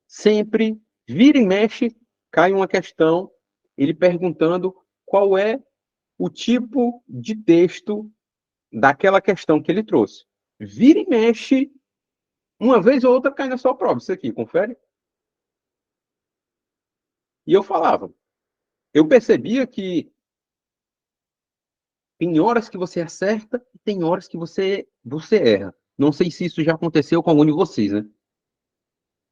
[SPEAKER 1] sempre vira e mexe, cai uma questão, ele perguntando qual é o tipo de texto daquela questão que ele trouxe. Vira e mexe, uma vez ou outra cai na sua prova. Isso aqui, confere? E eu falava. Eu percebia que tem horas que você acerta e tem horas que você erra. Não sei se isso já aconteceu com algum de vocês, né?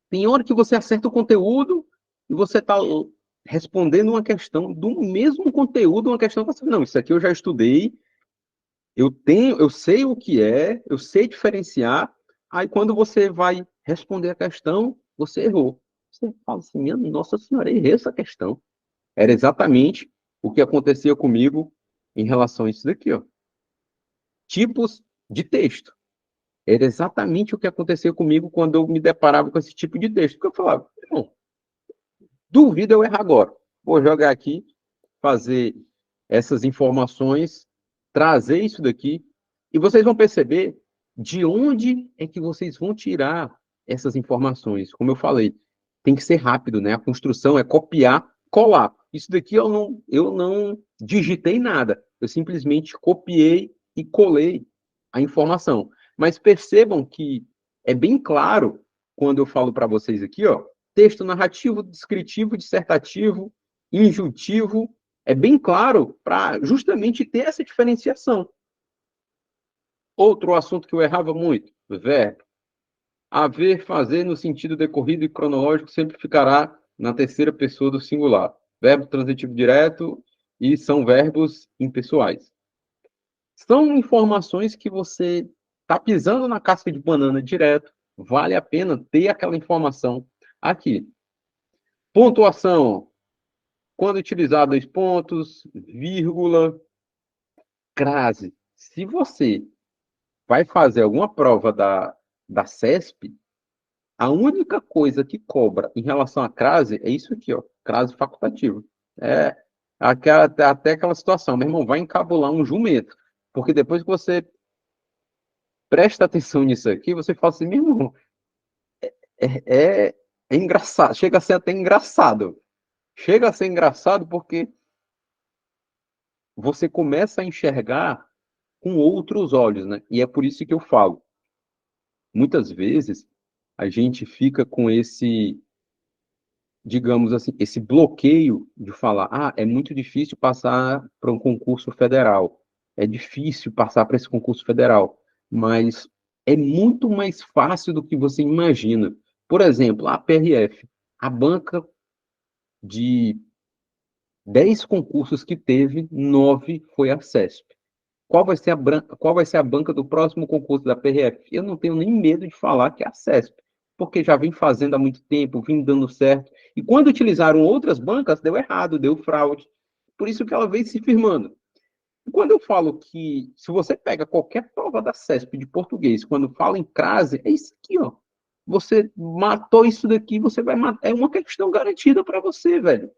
[SPEAKER 1] Tem hora que você acerta o conteúdo e você está respondendo uma questão do mesmo conteúdo, uma questão que você, não, isso aqui eu já estudei, eu sei o que é, eu sei diferenciar. Aí quando você vai responder a questão, você errou. Você fala assim, minha Nossa Senhora, errei essa questão. Era exatamente o que acontecia comigo em relação a isso daqui, ó. Tipos de texto. Era exatamente o que acontecia comigo quando eu me deparava com esse tipo de texto. Porque eu falava, não, duvido eu errar agora. Vou jogar aqui, fazer essas informações, trazer isso daqui, e vocês vão perceber de onde é que vocês vão tirar essas informações. Como eu falei, tem que ser rápido, né? A construção é copiar, colar. Isso daqui eu não digitei nada. Eu simplesmente copiei e colei a informação. Mas percebam que é bem claro quando eu falo para vocês aqui, ó, texto narrativo, descritivo, dissertativo, injuntivo, é bem claro para justamente ter essa diferenciação. Outro assunto que eu errava muito, verbo. Haver, fazer no sentido decorrido e cronológico sempre ficará na terceira pessoa do singular. Verbo transitivo direto e são verbos impessoais. São informações que você está pisando na casca de banana direto, vale a pena ter aquela informação aqui. Pontuação. Quando utilizar 2 pontos, vírgula, crase. Se você vai fazer alguma prova da CESP, a única coisa que cobra em relação à crase é isso aqui, ó, crase facultativo. É até aquela situação, meu irmão, vai encabular um jumento, porque depois que você presta atenção nisso aqui, você fala assim, meu irmão, é engraçado, chega a ser até engraçado. Chega a ser engraçado porque você começa a enxergar com outros olhos, né? E é por isso que eu falo. Muitas vezes a gente fica com esse, digamos assim, esse bloqueio de falar, é muito difícil passar para um concurso federal. É difícil passar para esse concurso federal, mas é muito mais fácil do que você imagina. Por exemplo, a PRF, a banca de 10 concursos que teve, 9 foi a CESP. Qual vai ser a banca do próximo concurso da PRF? Eu não tenho nem medo de falar que é a CESP, porque já vem fazendo há muito tempo, vem dando certo. E quando utilizaram outras bancas, deu errado, deu fraude. Por isso que ela vem se firmando. E quando eu falo que, se você pega qualquer prova da CESP de português, quando fala em crase, é isso aqui, ó. Você matou isso daqui, você vai matar. É uma questão garantida para você, velho.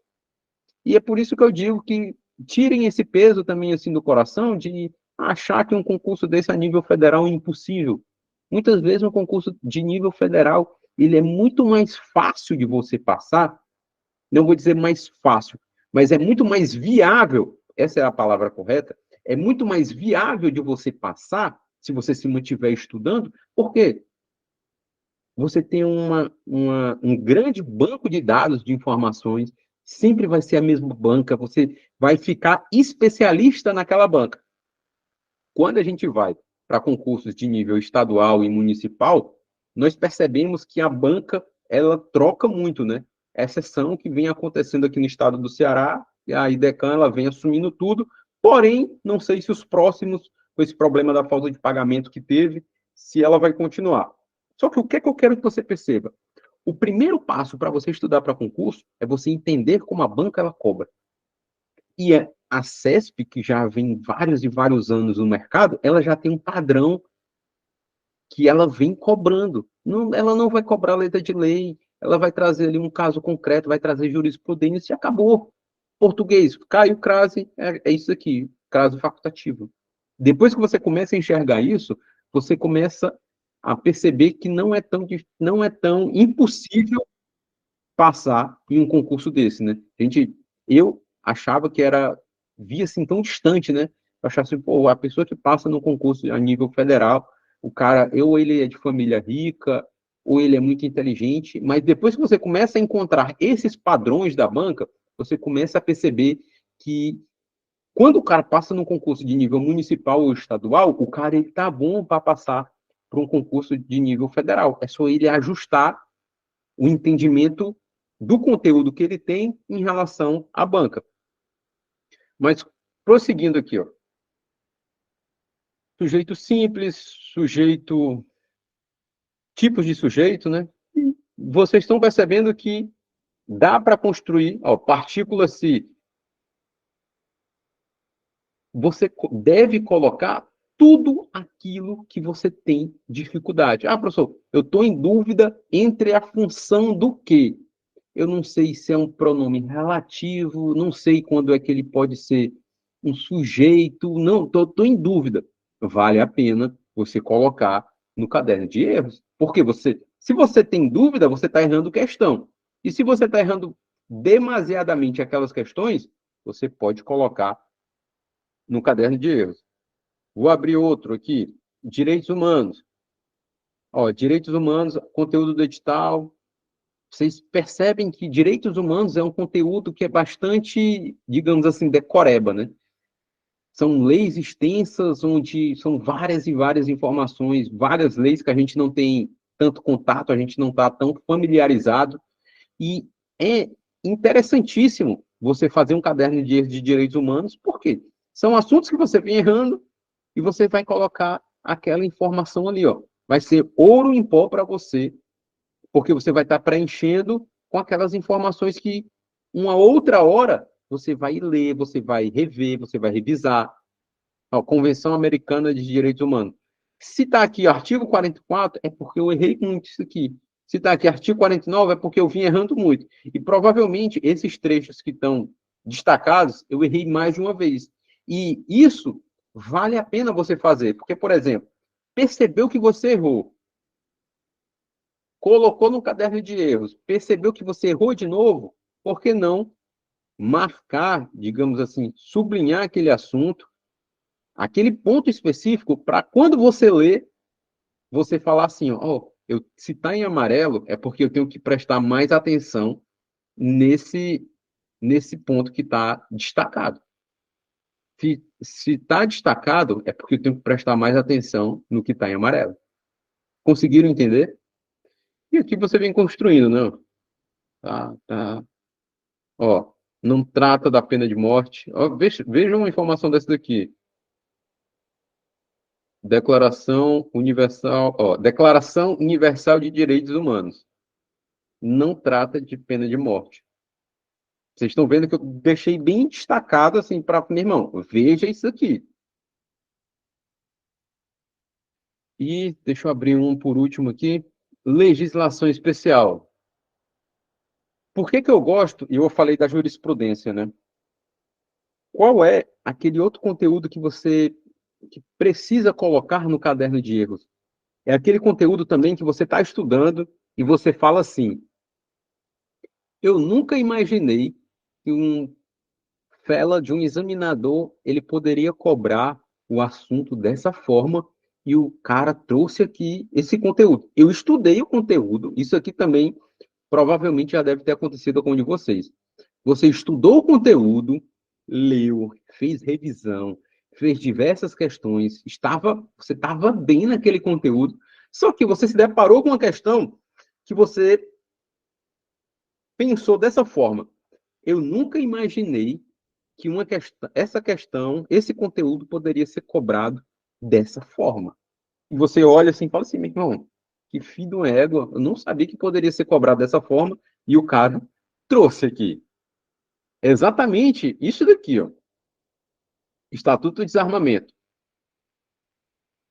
[SPEAKER 1] E é por isso que eu digo que tirem esse peso também assim do coração de achar que um concurso desse a nível federal é impossível. Muitas vezes um concurso de nível federal ele é muito mais fácil de você passar, não vou dizer mais fácil, mas é muito mais viável, essa é a palavra correta, é muito mais viável de você passar se você se mantiver estudando, porque você tem um grande banco de dados de informações, sempre vai ser a mesma banca, você vai ficar especialista naquela banca. Quando a gente vai para concursos de nível estadual e municipal, nós percebemos que a banca ela troca muito, né? Exceção que vem acontecendo aqui no estado do Ceará, e a IDECAN ela vem assumindo tudo, porém, não sei se os próximos, com esse problema da falta de pagamento que teve, se ela vai continuar. Só que o que é que eu quero que você perceba? O primeiro passo para você estudar para concurso é você entender como a banca ela cobra. E a CESP, que já vem vários e vários anos no mercado, ela já tem um padrão que ela vem cobrando. Não, ela não vai cobrar letra de lei, ela vai trazer ali um caso concreto, vai trazer jurisprudência e acabou. Português, caiu crase, é isso aqui, crase facultativo. Depois que você começa a enxergar isso, você começa a perceber que não é tão impossível passar em um concurso desse, né? Eu achava que via assim tão distante, né? Eu achava assim, pô, a pessoa que passa no concurso a nível federal, o cara, ou ele é de família rica, ou ele é muito inteligente, mas depois que você começa a encontrar esses padrões da banca, você começa a perceber que quando o cara passa num concurso de nível municipal ou estadual, o cara ele tá bom para passar para um concurso de nível federal. É só ele ajustar o entendimento do conteúdo que ele tem em relação à banca. Mas, prosseguindo aqui, ó. Sujeito simples, sujeito. Tipos de sujeito, né? E vocês estão percebendo que dá para construir, ó, partícula se você deve colocar tudo aquilo que você tem dificuldade. Professor, eu estou em dúvida entre a função do quê? Eu não sei se é um pronome relativo, não sei quando é que ele pode ser um sujeito, não, estou em dúvida. Vale a pena você colocar no caderno de erros, porque se você tem dúvida, você está errando questão. E se você está errando demasiadamente aquelas questões, você pode colocar no caderno de erros. Vou abrir outro aqui, direitos humanos. Ó, direitos humanos, conteúdo do edital, vocês percebem que direitos humanos é um conteúdo que é bastante, digamos assim, decoreba, né? São leis extensas, onde são várias e várias informações, várias leis que a gente não tem tanto contato, a gente não está tão familiarizado. E é interessantíssimo você fazer um caderno de direitos humanos, porque são assuntos que você vem errando e você vai colocar aquela informação ali, ó. Vai ser ouro em pó para você porque você vai estar preenchendo com aquelas informações que uma outra hora você vai ler, você vai rever, você vai revisar. A Convenção Americana de Direitos Humanos. Se está aqui artigo 44, é porque eu errei muito isso aqui. Se está aqui artigo 49, é porque eu vim errando muito. E provavelmente esses trechos que estão destacados, eu errei mais de uma vez. E isso vale a pena você fazer. Porque, por exemplo, percebeu que você errou, colocou no caderno de erros, percebeu que você errou de novo, por que não marcar, digamos assim, sublinhar aquele assunto, aquele ponto específico, para quando você ler, você falar assim, ó, se está em amarelo, é porque eu tenho que prestar mais atenção nesse ponto que está destacado. Se está destacado, é porque eu tenho que prestar mais atenção no que está em amarelo. Conseguiram entender? E aqui você vem construindo, não? Tá. Ó, não trata da pena de morte. Ó, veja uma informação dessa daqui. Declaração Universal de Direitos Humanos. Não trata de pena de morte. Vocês estão vendo que eu deixei bem destacado assim para meu irmão, veja isso aqui. E deixa eu abrir um por último aqui. Legislação especial. Por que eu gosto? E eu falei da jurisprudência, né? Qual é aquele outro conteúdo que você que precisa colocar no caderno de erros? É aquele conteúdo também que você está estudando e você fala assim: eu nunca imaginei que um fela de um examinador ele poderia cobrar o assunto dessa forma e o cara trouxe aqui esse conteúdo. Eu estudei o conteúdo, isso aqui também provavelmente já deve ter acontecido com um de vocês. Você estudou o conteúdo, leu, fez revisão, fez diversas questões, você estava bem naquele conteúdo, só que você se deparou com uma questão que você pensou dessa forma. Eu nunca imaginei que essa questão, esse conteúdo poderia ser cobrado dessa forma. E você olha assim e fala assim, meu irmão, que filho de uma égua, eu não sabia que poderia ser cobrado dessa forma, e o cara trouxe aqui. Exatamente isso daqui, ó. Estatuto de Desarmamento.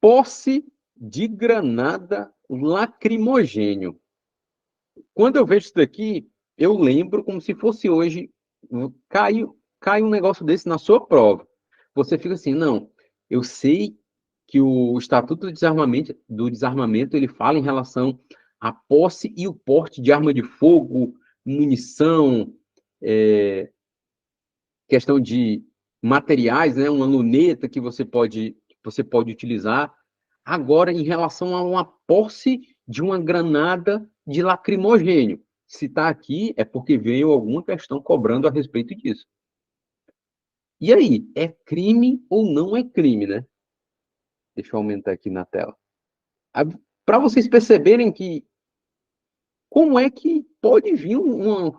[SPEAKER 1] Posse de granada lacrimogênio. Quando eu vejo isso daqui, eu lembro como se fosse hoje, cai um negócio desse na sua prova. Você fica assim, não, eu sei que o Estatuto do Desarmamento ele fala em relação à posse e o porte de arma de fogo, munição, questão de materiais, né, uma luneta que você pode utilizar. Agora, em relação a uma posse de uma granada de lacrimogênio, se está aqui é porque veio alguma questão cobrando a respeito disso. E aí, é crime ou não é crime, né? Deixa eu aumentar aqui na tela. Para vocês perceberem que como é que pode vir um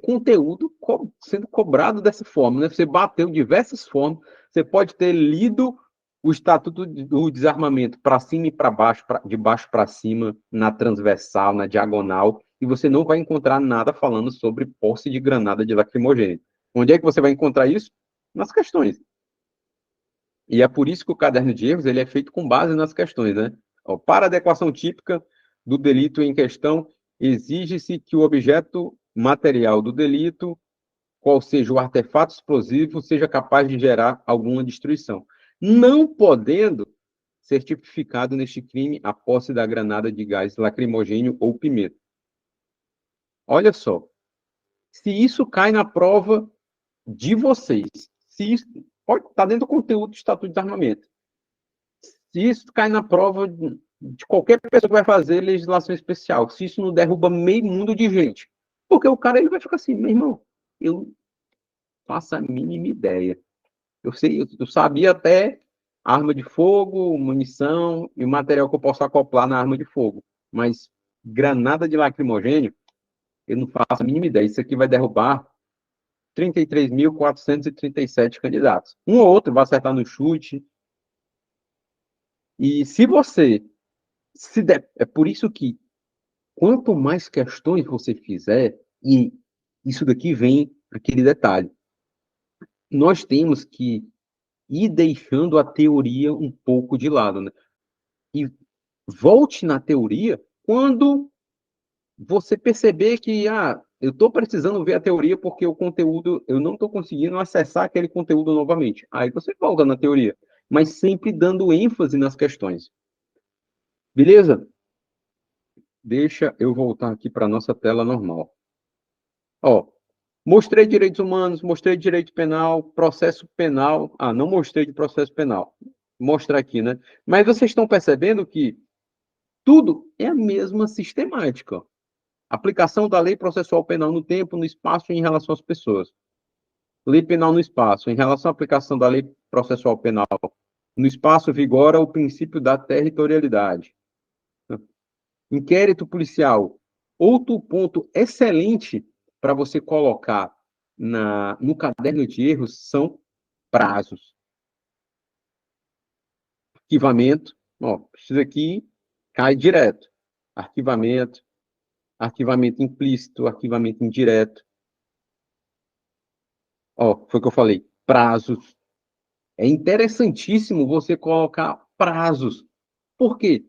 [SPEAKER 1] conteúdo sendo cobrado dessa forma, né? Você bateu diversas formas, você pode ter lido o Estatuto do Desarmamento para cima e para baixo, de baixo para cima, na transversal, na diagonal, e você não vai encontrar nada falando sobre posse de granada de lacrimogêneo. Onde é que você vai encontrar isso? Nas questões. E é por isso que o caderno de erros ele é feito com base nas questões, né? Ó, para adequação típica do delito em questão, exige-se que o objeto material do delito, qual seja o artefato explosivo, seja capaz de gerar alguma destruição, não podendo ser tipificado neste crime a posse da granada de gás lacrimogêneo ou pimenta. Olha só, se isso cai na prova de vocês, se isso pode estar dentro do conteúdo do Estatuto de Armamento, se isso cai na prova de qualquer pessoa que vai fazer legislação especial, se isso não derruba meio mundo de gente, porque o cara ele vai ficar assim, meu irmão, eu faço a mínima ideia. Eu sabia até arma de fogo, munição e o material que eu posso acoplar na arma de fogo, mas granada de lacrimogênio, eu não faço a mínima ideia. Isso aqui vai derrubar 33.437 candidatos. Um ou outro vai acertar no chute. E se você é por isso que quanto mais questões você fizer, e isso daqui vem aquele detalhe, nós temos que ir deixando a teoria um pouco de lado, né? e volte na teoria quando você perceber que, eu estou precisando ver a teoria porque o conteúdo, eu não estou conseguindo acessar aquele conteúdo novamente. Aí você volta na teoria, mas sempre dando ênfase nas questões. Beleza? Deixa eu voltar aqui para a nossa tela normal. Ó, mostrei direitos humanos, mostrei direito penal, processo penal. Não mostrei de processo penal. Mostrar aqui, né? Mas vocês estão percebendo que tudo é a mesma sistemática. Aplicação da lei processual penal no tempo, no espaço e em relação às pessoas. Lei penal no espaço. Em relação à aplicação da lei processual penal no espaço, vigora o princípio da territorialidade. Inquérito policial. Outro ponto excelente para você colocar no caderno de erros são prazos. Arquivamento. Isso aqui cai direto. Arquivamento implícito, arquivamento indireto. Foi o que eu falei. Prazos. É interessantíssimo você colocar prazos. Por quê?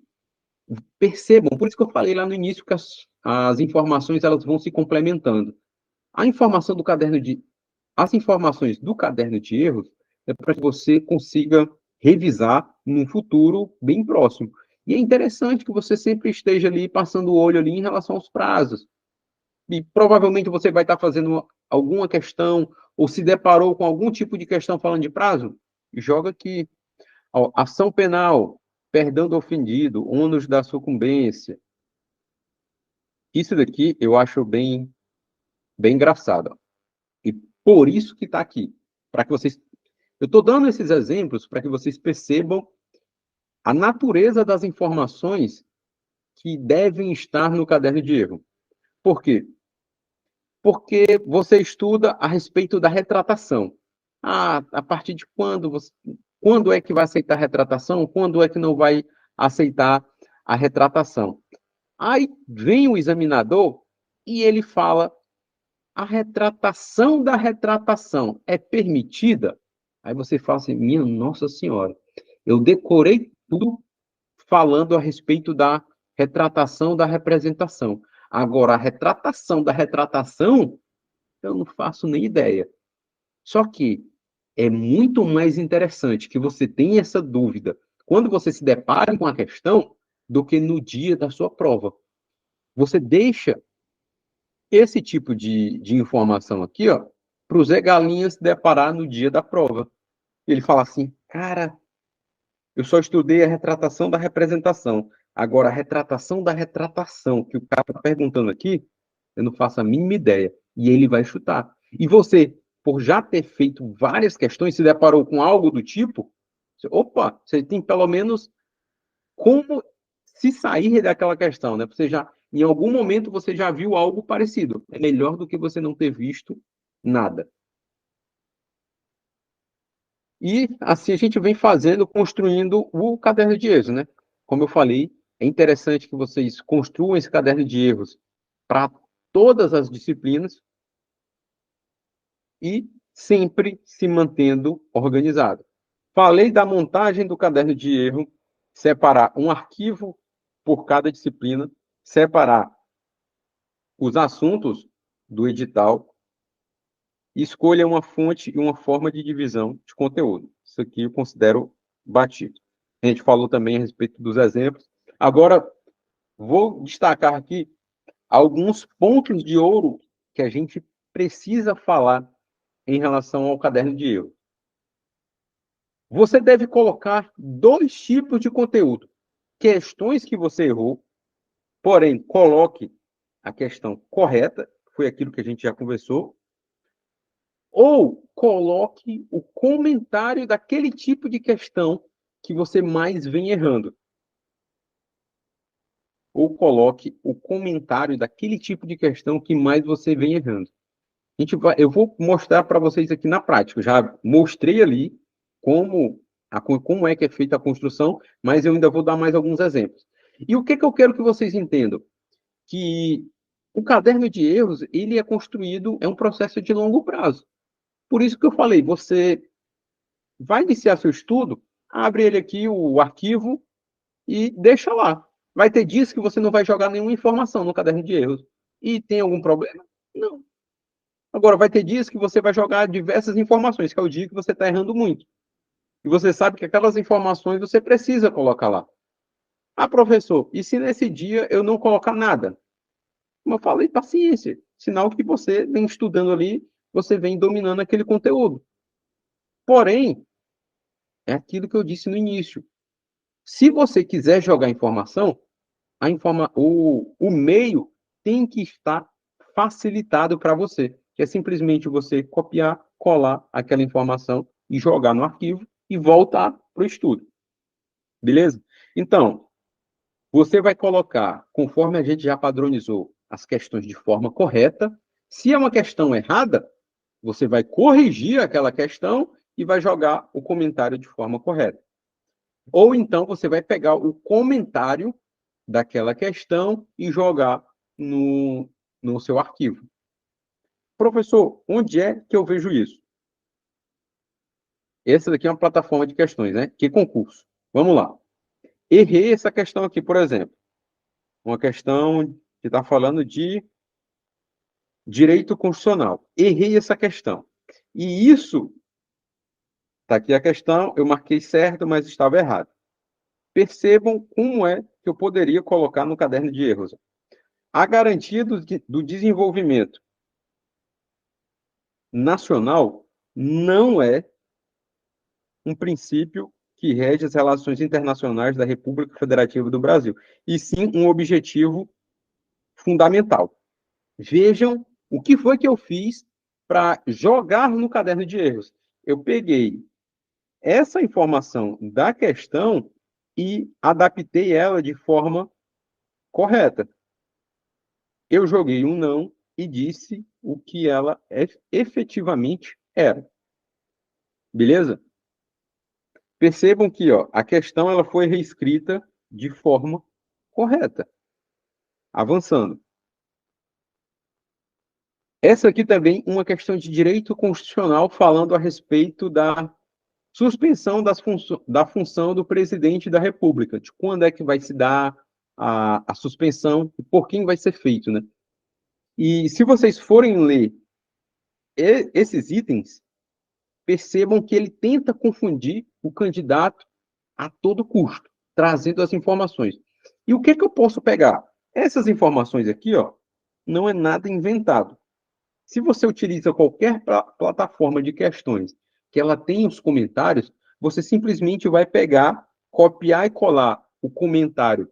[SPEAKER 1] Percebam, por isso que eu falei lá no início que as informações elas vão se complementando. As informações do caderno de erros é para que você consiga revisar num futuro bem próximo. E é interessante que você sempre esteja ali passando o olho ali em relação aos prazos. E provavelmente você vai estar fazendo alguma questão ou se deparou com algum tipo de questão falando de prazo, joga aqui. Ação penal, perdão do ofendido, ônus da sucumbência. Isso daqui eu acho bem engraçado. E por isso que está aqui. Para que vocês. Eu estou dando esses exemplos para que vocês percebam a natureza das informações que devem estar no caderno de erro. Por quê? Porque você estuda a respeito da retratação. A partir de quando é que vai aceitar a retratação? Quando é que não vai aceitar a retratação? Aí vem o examinador e ele fala: a retratação da retratação é permitida? Aí você fala assim: minha Nossa Senhora, eu decorei tudo falando a respeito da retratação da representação. Agora, a retratação da retratação, eu não faço nem ideia. Só que é muito mais interessante que você tenha essa dúvida quando você se depara com a questão do que no dia da sua prova. Você deixa esse tipo de informação aqui, para o Zé Galinha se deparar no dia da prova. Ele fala assim: cara, eu só estudei a retratação da representação. Agora, a retratação da retratação, que o cara está perguntando aqui, eu não faço a mínima ideia. E ele vai chutar. E você, por já ter feito várias questões, se deparou com algo do tipo, opa, você tem pelo menos como se sair daquela questão, né? Você já, em algum momento, você já viu algo parecido. É melhor do que você não ter visto nada. E assim a gente vem fazendo, construindo o caderno de erros, né? Como eu falei, é interessante que vocês construam esse caderno de erros para todas as disciplinas e sempre se mantendo organizado. Falei da montagem do caderno de erro, separar um arquivo por cada disciplina, separar os assuntos do edital, escolha uma fonte e uma forma de divisão de conteúdo. Isso aqui eu considero batido. A gente falou também a respeito dos exemplos. Agora, vou destacar aqui alguns pontos de ouro que a gente precisa falar em relação ao caderno de erro. Você deve colocar 2 tipos de conteúdo. Questões que você errou, porém, coloque a questão correta, foi aquilo que a gente já conversou, ou coloque o comentário daquele tipo de questão que você mais vem errando. Ou coloque o comentário daquele tipo de questão que mais você vem errando. Eu vou mostrar para vocês aqui na prática. Eu já mostrei ali como é que é feita a construção, mas eu ainda vou dar mais alguns exemplos. E o que eu quero que vocês entendam? Que o caderno de erros, ele é construído, é um processo de longo prazo. Por isso que eu falei, você vai iniciar seu estudo, abre ele aqui, o arquivo, e deixa lá. Vai ter dias que você não vai jogar nenhuma informação no caderno de erros. E tem algum problema? Não. Agora, vai ter dias que você vai jogar diversas informações, que é o dia que você está errando muito. E você sabe que aquelas informações você precisa colocar lá. Ah, professor, e se nesse dia eu não colocar nada? Como eu falei, paciência. Sinal que você vem estudando ali, você vem dominando aquele conteúdo. Porém, é aquilo que eu disse no início. Se você quiser jogar informação, o meio tem que estar facilitado para você. Que é simplesmente você copiar, colar aquela informação e jogar no arquivo e voltar para o estudo. Beleza? Então, você vai colocar, conforme a gente já padronizou, as questões de forma correta. Se é uma questão errada, você vai corrigir aquela questão e vai jogar o comentário de forma correta. Ou então você vai pegar o comentário daquela questão e jogar no seu arquivo. Professor, onde é que eu vejo isso? Essa daqui é uma plataforma de questões, né? Que concurso. Vamos lá. Errei essa questão aqui, por exemplo. Uma questão que está falando de direito constitucional. Errei essa questão. E isso, está aqui a questão, eu marquei certo, mas estava errado. Percebam como é que eu poderia colocar no caderno de erros. A garantia do desenvolvimento nacional não é um princípio que rege as relações internacionais da República Federativa do Brasil, e sim um objetivo fundamental. Vejam o que foi que eu fiz para jogar no caderno de erros. Eu peguei essa informação da questão e adaptei ela de forma correta. Eu joguei um não e disse o que ela efetivamente era. Beleza? Percebam que a questão ela foi reescrita de forma correta. Avançando. Essa aqui também uma questão de direito constitucional falando a respeito da suspensão da função do presidente da República, de quando é que vai se dar a suspensão e por quem vai ser feito, né? E se vocês forem ler esses itens, percebam que ele tenta confundir o candidato a todo custo, trazendo as informações. E o que é que eu posso pegar? Essas informações aqui, não é nada inventado. Se você utiliza qualquer plataforma de questões que ela tem os comentários, você simplesmente vai pegar, copiar e colar o comentário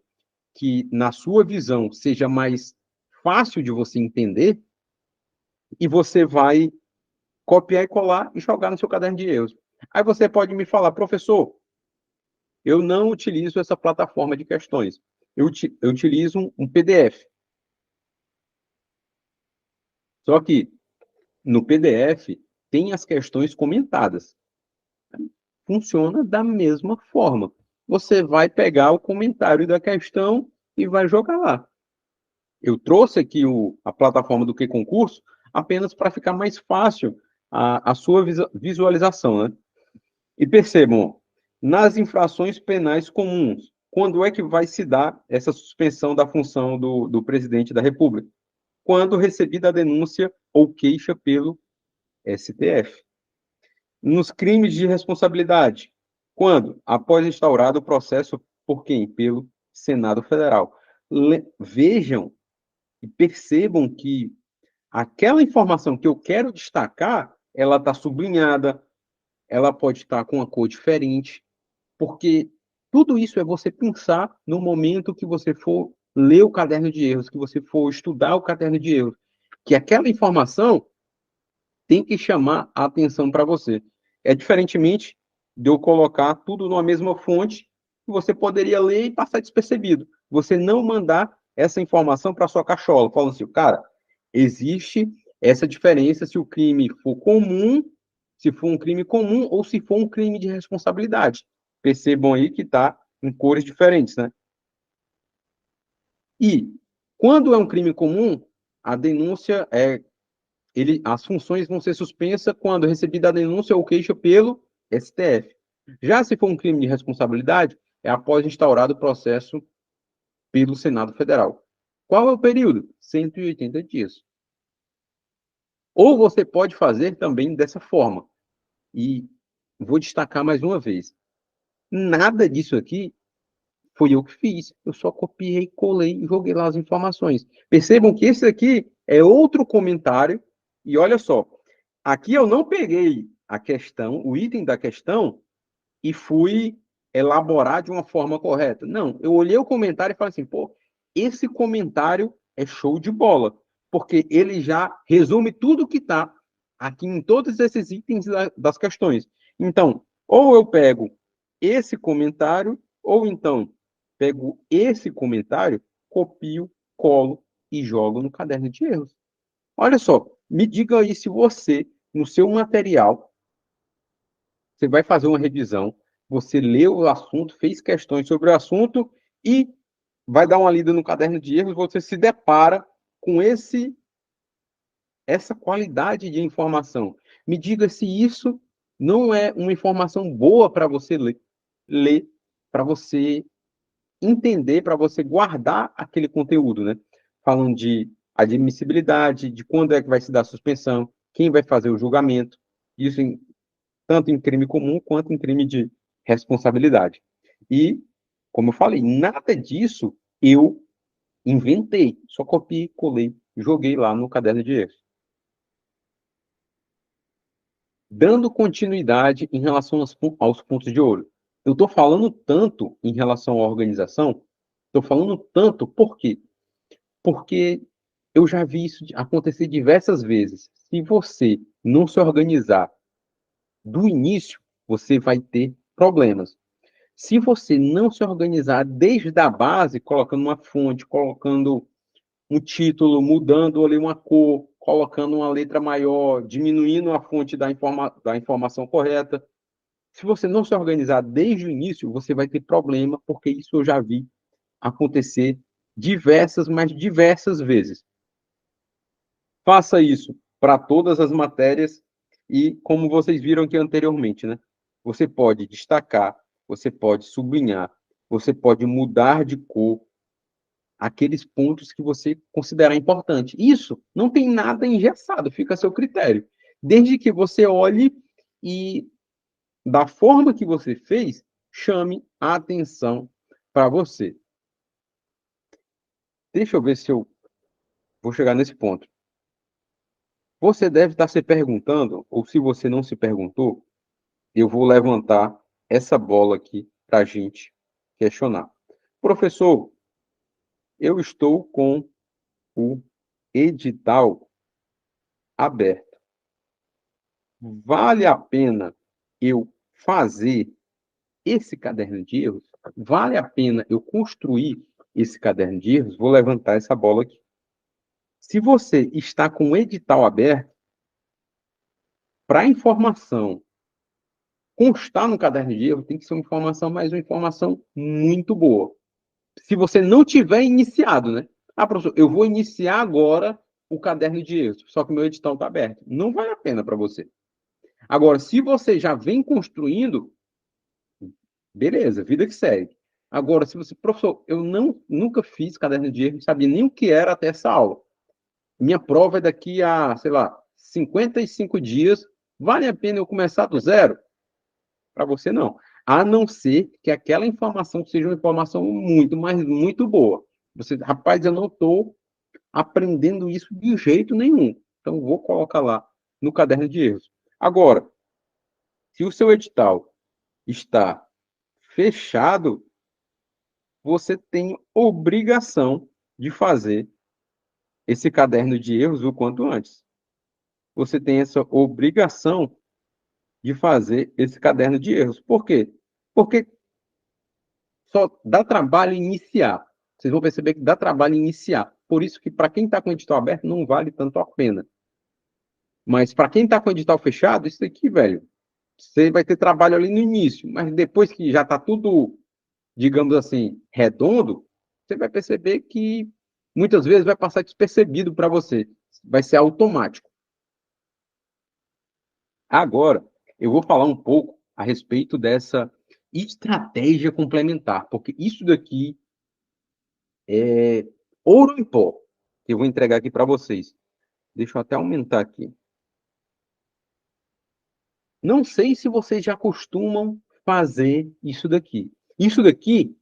[SPEAKER 1] que, na sua visão, seja mais fácil de você entender, e você vai copiar e colar e jogar no seu caderno de erros. Aí você pode me falar, professor, eu não utilizo essa plataforma de questões. Eu utilizo um PDF. Só que no PDF tem as questões comentadas. Funciona da mesma forma. Você vai pegar o comentário da questão e vai jogar lá. Eu trouxe aqui a plataforma do Que Concurso apenas para ficar mais fácil a sua visualização, né? E percebam, nas infrações penais comuns, quando é que vai se dar essa suspensão da função do presidente da República? Quando recebida a denúncia ou queixa pelo STF. Nos crimes de responsabilidade, quando? Após instaurado o processo por quem? Pelo Senado Federal. Vejam e percebam que aquela informação que eu quero destacar, ela está sublinhada, ela pode estar com uma cor diferente, porque tudo isso é você pensar no momento que você for ler o caderno de erros, que você for estudar o caderno de erros, que aquela informação tem que chamar a atenção para você. É diferentemente de eu colocar tudo numa mesma fonte que você poderia ler e passar despercebido. Você não mandar essa informação para sua cachola, falando assim, cara, existe essa diferença se o crime for comum, se for um crime comum ou se for um crime de responsabilidade. Percebam aí que está em cores diferentes, né? E quando é um crime comum, a denúncia as funções vão ser suspensas quando recebida a denúncia ou queixa pelo STF. Já se for um crime de responsabilidade, é após instaurado o processo pelo Senado Federal. Qual é o período? 180 dias. Ou você pode fazer também dessa forma. E vou destacar mais uma vez. Nada disso aqui foi eu que fiz. Eu só copiei, colei e joguei lá as informações. Percebam que esse aqui é outro comentário. E olha só, aqui eu não peguei a questão, o item da questão, e fui elaborar de uma forma correta. Não, eu olhei o comentário e falei assim, pô, esse comentário é show de bola, porque ele já resume tudo que está aqui em todos esses itens das questões. Então, ou eu pego esse comentário, ou então pego esse comentário, copio, colo e jogo no caderno de erros. Olha só, me diga aí se você, no seu material, você vai fazer uma revisão, você leu o assunto, fez questões sobre o assunto e vai dar uma lida no caderno de erros, você se depara com essa qualidade de informação. Me diga se isso não é uma informação boa para você ler para você entender, para você guardar aquele conteúdo, né? Falando de admissibilidade, de quando é que vai se dar a suspensão, quem vai fazer o julgamento, isso tanto em crime comum quanto em crime de responsabilidade. E, como eu falei, nada disso eu inventei, só copiei, colei, joguei lá no caderno de erros. Dando continuidade em relação aos pontos de ouro. Eu estou falando tanto em relação à organização, estou falando tanto por quê? Porque eu já vi isso acontecer diversas vezes. Se você não se organizar do início, você vai ter problemas. Se você não se organizar desde a base, colocando uma fonte, colocando um título, mudando ali uma cor, colocando uma letra maior, diminuindo a fonte da informação correta, se você não se organizar desde o início, você vai ter problema, porque isso eu já vi acontecer diversas, mas diversas vezes. Faça isso para todas as matérias e, como vocês viram aqui anteriormente, né? Você pode destacar, você pode sublinhar, você pode mudar de cor aqueles pontos que você considerar importante. Isso não tem nada engessado, fica a seu critério. Desde que você olhe e, da forma que você fez, chame a atenção para você. Deixa eu ver se eu vou chegar nesse ponto. Você deve estar se perguntando, ou se você não se perguntou, eu vou levantar essa bola aqui para a gente questionar. Professor, eu estou com o edital aberto. Vale a pena eu fazer esse caderno de erros? Vale a pena eu construir esse caderno de erros? Vou levantar essa bola aqui. Se você está com o edital aberto, para a informação constar no caderno de erro, tem que ser uma informação, mas uma informação muito boa. Se você não tiver iniciado, né? Ah, professor, eu vou iniciar agora o caderno de erros, só que o meu edital está aberto. Não vale a pena para você. Agora, se você já vem construindo, beleza, vida que segue. Agora, se você, professor, eu nunca fiz caderno de erros, não sabia nem o que era até essa aula. Minha prova é daqui a, sei lá, 55 dias. Vale a pena eu começar do zero? Para você, não. A não ser que aquela informação seja uma informação muito, mas muito boa. Você, rapaz, eu não estou aprendendo isso de jeito nenhum. Então, vou colocar lá no caderno de erros. Agora, se o seu edital está fechado, você tem obrigação de fazer esse caderno de erros o quanto antes. Você tem essa obrigação de fazer esse caderno de erros. Por quê? Porque só dá trabalho iniciar. Vocês vão perceber que dá trabalho iniciar. Por isso que, para quem está com o edital aberto, não vale tanto a pena. Mas para quem está com o edital fechado, isso aqui, velho, você vai ter trabalho ali no início, mas depois que já está tudo, digamos assim, redondo, você vai perceber que muitas vezes vai passar despercebido para você. Vai ser automático. Agora, eu vou falar um pouco a respeito dessa estratégia complementar, porque isso daqui é ouro em pó, que eu vou entregar aqui para vocês. Deixa eu até aumentar aqui. Não sei se vocês já costumam fazer isso daqui. Isso daqui,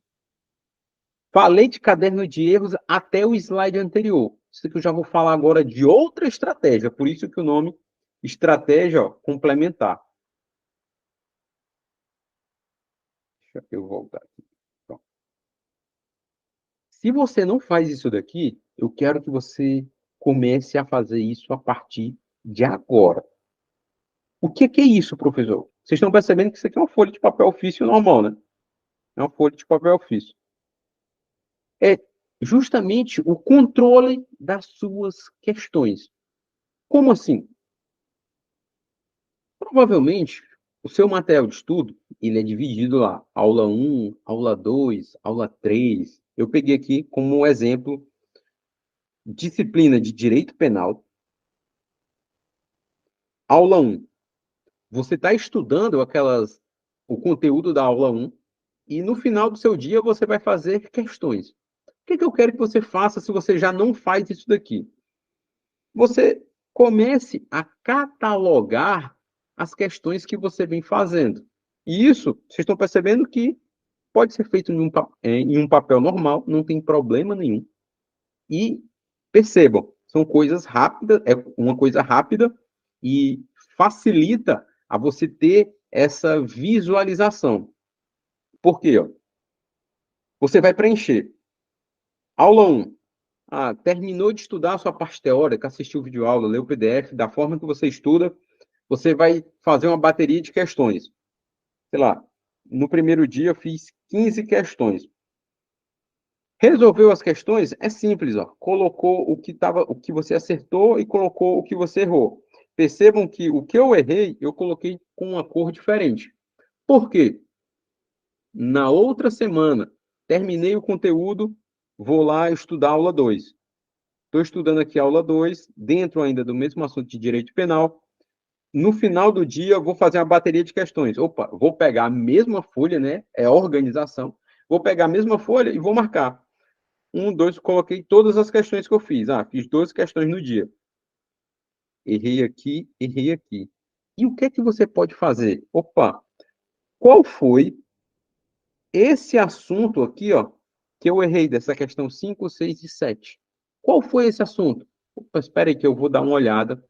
[SPEAKER 1] falei de caderno de erros até o slide anterior. Isso aqui eu já vou falar agora de outra estratégia, por isso que o nome estratégia complementar. Deixa eu voltar aqui. Pronto. Se você não faz isso daqui, eu quero que você comece a fazer isso a partir de agora. O que é isso, professor? Vocês estão percebendo que isso aqui é uma folha de papel ofício normal, né? É uma folha de papel ofício. É justamente o controle das suas questões. Como assim? Provavelmente, o seu material de estudo, ele é dividido lá, aula 1, aula 2, aula 3. Eu peguei aqui como exemplo disciplina de Direito Penal, aula 1. Você está estudando o conteúdo da aula 1 e no final do seu dia você vai fazer questões. O que eu quero que você faça se você já não faz isso daqui? Você comece a catalogar as questões que você vem fazendo. E isso, vocês estão percebendo que pode ser feito em um papel normal, não tem problema nenhum. E percebam, são coisas rápidas, é uma coisa rápida e facilita a você ter essa visualização. Por quê? Você vai preencher. Aula 1. Terminou de estudar a sua parte teórica, assistiu o vídeo aula, leu o PDF, da forma que você estuda, você vai fazer uma bateria de questões. Sei lá, no primeiro dia eu fiz 15 questões. Resolveu as questões? É simples, ó. Colocou o que você acertou e colocou o que você errou. Percebam que o que eu errei, eu coloquei com uma cor diferente. Por quê? Na outra semana, terminei o conteúdo, vou lá estudar a aula 2. Estou estudando aqui a aula 2, dentro ainda do mesmo assunto de direito penal. No final do dia, eu vou fazer uma bateria de questões. Opa, vou pegar a mesma folha, né? É organização. Vou pegar a mesma folha e vou marcar. 1, 2, coloquei todas as questões que eu fiz. Fiz 12 questões no dia. Errei aqui, errei aqui. E o que é que você pode fazer? Opa, qual foi esse assunto aqui, ó, que eu errei dessa questão 5, 6 e 7? Qual foi esse assunto? Opa, espera aí que eu vou dar uma olhada.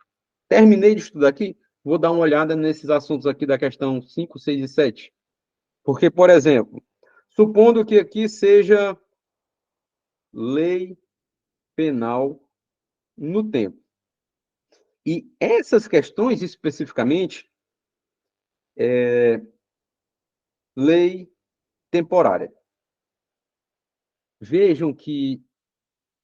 [SPEAKER 1] Terminei de estudar aqui, vou dar uma olhada nesses assuntos aqui da questão 5, 6 e 7. Porque, por exemplo, supondo que aqui seja lei penal no tempo. E essas questões, especificamente, lei temporária. Vejam que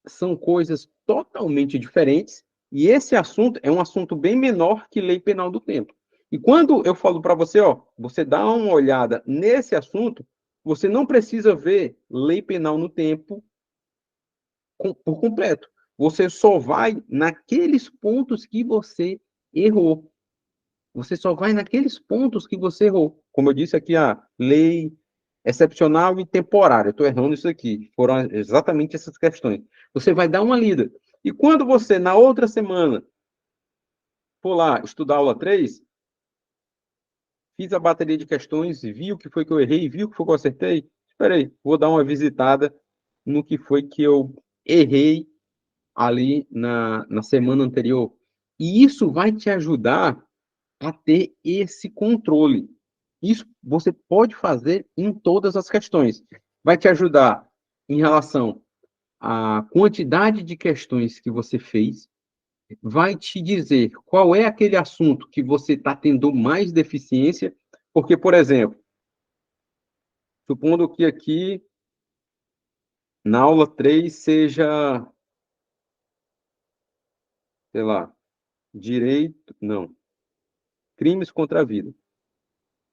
[SPEAKER 1] são coisas totalmente diferentes e esse assunto é um assunto bem menor que lei penal do tempo. E quando eu falo para você, ó, você dá uma olhada nesse assunto, você não precisa ver lei penal no tempo por completo. Você só vai naqueles pontos que você errou. Você só vai naqueles pontos que você errou. Como eu disse aqui, a lei excepcional e temporária. Estou errando isso aqui. Foram exatamente essas questões. Você vai dar uma lida. E quando você, na outra semana, for lá estudar a aula 3, fiz a bateria de questões, vi o que foi que eu errei, vi o que foi que eu acertei. Espera aí, vou dar uma visitada no que foi que eu errei ali na semana anterior. E isso vai te ajudar a ter esse controle. Isso você pode fazer em todas as questões. Vai te ajudar em relação à quantidade de questões que você fez, vai te dizer qual é aquele assunto que você está tendo mais deficiência, porque, por exemplo, supondo que aqui na aula 3 seja, sei lá, direito, não, crimes contra a vida.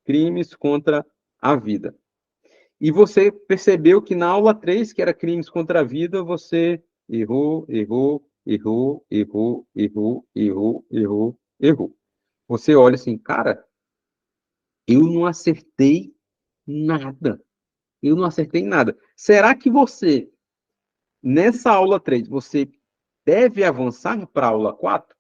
[SPEAKER 1] Crimes contra a vida. E você percebeu que na aula 3, que era crimes contra a vida, você errou, errou, errou, errou, errou, errou, errou, errou. Você olha assim, cara, eu não acertei Nada. Eu não acertei nada. Será que você, nessa aula 3, você deve avançar para a aula 4?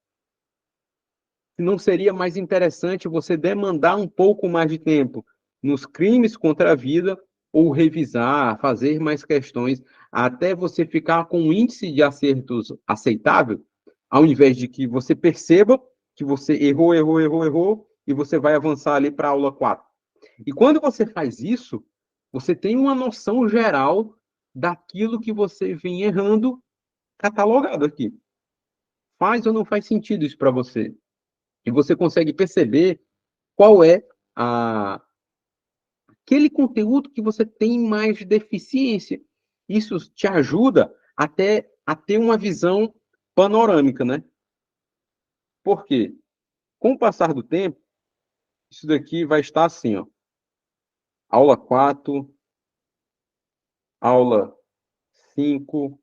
[SPEAKER 1] Não seria mais interessante você demandar um pouco mais de tempo nos crimes contra a vida ou revisar, fazer mais questões, até você ficar com um índice de acertos aceitável, ao invés de que você perceba que você errou, e você vai avançar ali para a aula 4. E quando você faz isso, você tem uma noção geral daquilo que você vem errando catalogado aqui. Faz ou não faz sentido isso para você? E você consegue perceber qual é aquele conteúdo que você tem mais deficiência. Isso te ajuda até a ter uma visão panorâmica, né? Por quê? Com o passar do tempo, isso daqui vai estar assim, ó. Aula 4, aula 5,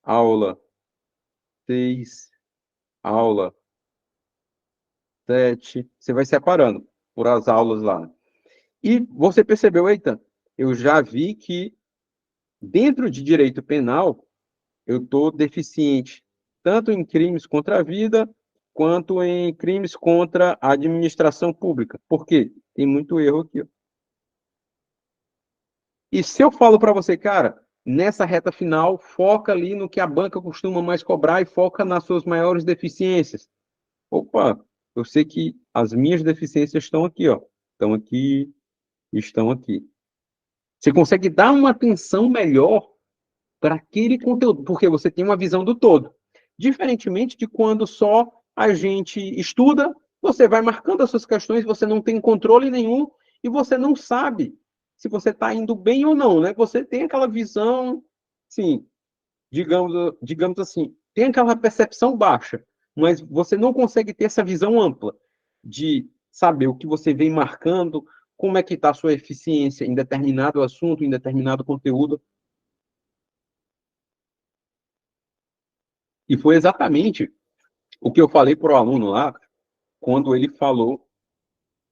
[SPEAKER 1] aula 6, aula 7. Você vai separando por as aulas lá. E você percebeu, eita, eu já vi que dentro de direito penal eu estou deficiente, tanto em crimes contra a vida, quanto em crimes contra a administração pública. Por quê? Tem muito erro aqui. Ó. E se eu falo para você, cara, nessa reta final, foca ali no que a banca costuma mais cobrar e foca nas suas maiores deficiências. Opa, eu sei que as minhas deficiências estão aqui, ó. Estão aqui, estão aqui. Você consegue dar uma atenção melhor para aquele conteúdo, porque você tem uma visão do todo. Diferentemente de quando só a gente estuda, você vai marcando as suas questões, você não tem controle nenhum e você não sabe se você está indo bem ou não, né? Você tem aquela visão, sim, digamos assim, tem aquela percepção baixa, mas você não consegue ter essa visão ampla de saber o que você vem marcando, como é que está a sua eficiência em determinado assunto, em determinado conteúdo. E foi exatamente o que eu falei para o aluno lá, quando ele falou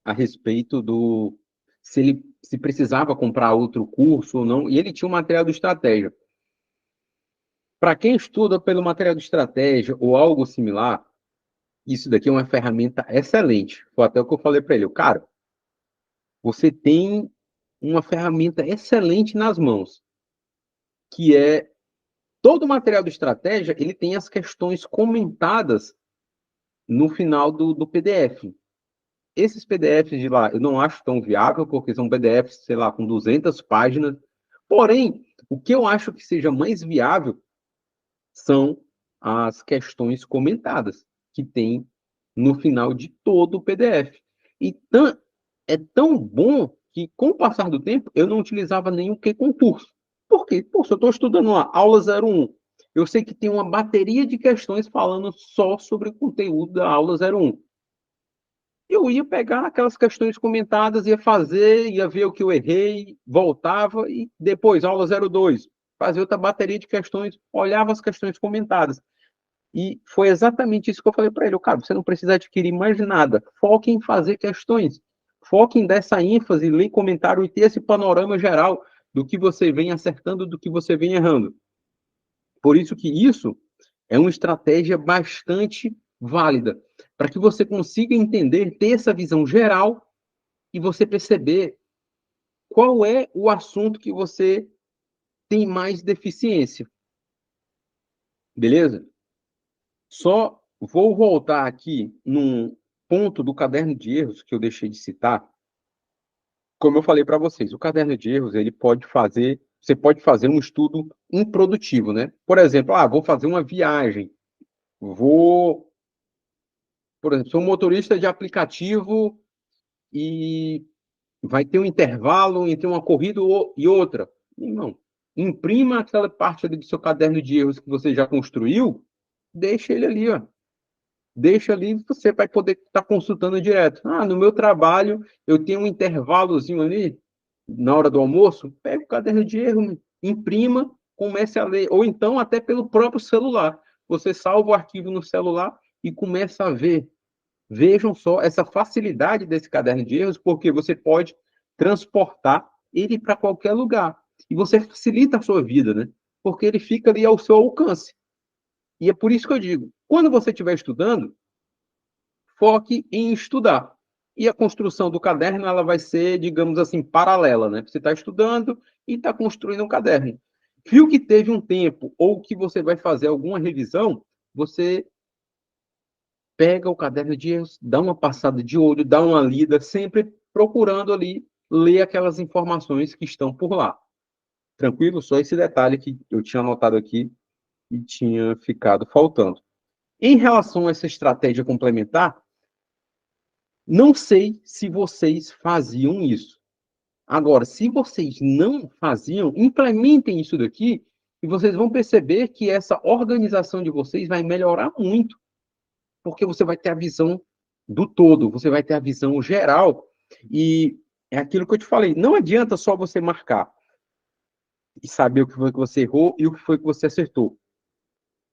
[SPEAKER 1] a respeito do se ele se precisava comprar outro curso ou não, e ele tinha um material de estratégia. Para quem estuda pelo material de estratégia ou algo similar, isso daqui é uma ferramenta excelente. Foi até o que eu falei para ele. Cara, você tem uma ferramenta excelente nas mãos, que é todo o material de estratégia, ele tem as questões comentadas no final do PDF. Esses PDFs de lá eu não acho tão viável, porque são PDFs, sei lá, com 200 páginas. Porém, o que eu acho que seja mais viável são as questões comentadas, que tem no final de todo o PDF. E é tão bom que, com o passar do tempo, eu não utilizava nem o que concurso. Por quê? Pô, se eu estou estudando lá, aula 01, eu sei que tem uma bateria de questões falando só sobre o conteúdo da aula 01. Eu ia pegar aquelas questões comentadas, ia fazer, ia ver o que eu errei, voltava e depois, aula 02, fazia outra bateria de questões, olhava as questões comentadas. E foi exatamente isso que eu falei para ele. Cara, você não precisa adquirir mais nada. Foque em fazer questões. Foque em dar essa ênfase, ler comentário e ter esse panorama geral do que você vem acertando, do que você vem errando. Por isso que isso é uma estratégia bastante válida, para que você consiga entender, ter essa visão geral e você perceber qual é o assunto que você tem mais deficiência. Beleza? Só vou voltar aqui num ponto do caderno de erros que eu deixei de citar. Como eu falei para vocês, o caderno de erros, ele pode fazer, você pode fazer um estudo improdutivo, né? Por exemplo, vou fazer uma viagem, vou, por exemplo, sou um motorista de aplicativo e vai ter um intervalo entre uma corrida e outra. Não. Imprima aquela parte ali do seu caderno de erros que você já construiu, deixa ele ali, ó. Deixa ali, você vai poder estar consultando direto. No meu trabalho, eu tenho um intervalozinho ali, na hora do almoço, pega o caderno de erro, imprima, comece a ler. Ou então, até pelo próprio celular. Você salva o arquivo no celular e começa a ver. Vejam só essa facilidade desse caderno de erros, porque você pode transportar ele para qualquer lugar. E você facilita a sua vida, né? Porque ele fica ali ao seu alcance. E é por isso que eu digo, quando você estiver estudando, foque em estudar. E a construção do caderno, ela vai ser, digamos assim, paralela, né? Você está estudando e está construindo um caderno. Viu que teve um tempo ou que você vai fazer alguma revisão, você pega o caderno de erros, dá uma passada de olho, dá uma lida, sempre procurando ali ler aquelas informações que estão por lá. Tranquilo? Só esse detalhe que eu tinha anotado aqui e tinha ficado faltando. Em relação a essa estratégia complementar, não sei se vocês faziam isso. Agora, se vocês não faziam, implementem isso daqui e vocês vão perceber que essa organização de vocês vai melhorar muito, porque você vai ter a visão do todo, você vai ter a visão geral. E é aquilo que eu te falei, não adianta só você marcar e saber o que foi que você errou e o que foi que você acertou.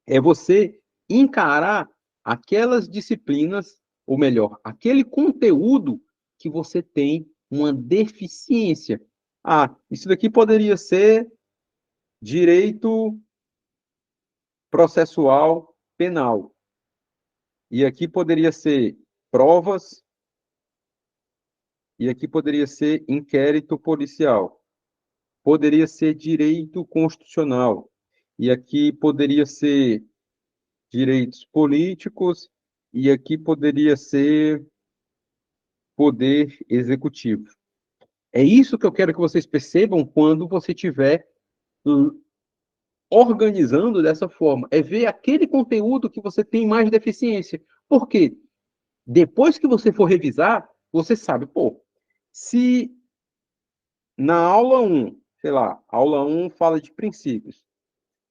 [SPEAKER 1] É você encarar aquelas disciplinas, ou melhor, aquele conteúdo que você tem uma deficiência. Ah, isso daqui poderia ser direito processual penal. E aqui poderia ser provas, e aqui poderia ser inquérito policial. Poderia ser direito constitucional. E aqui poderia ser direitos políticos, e aqui poderia ser poder executivo. É isso que eu quero que vocês percebam quando você estiver organizando dessa forma. É ver aquele conteúdo que você tem mais deficiência. Por quê? Depois que você for revisar, você sabe, pô, se na aula 1, sei lá, aula 1 fala de princípios.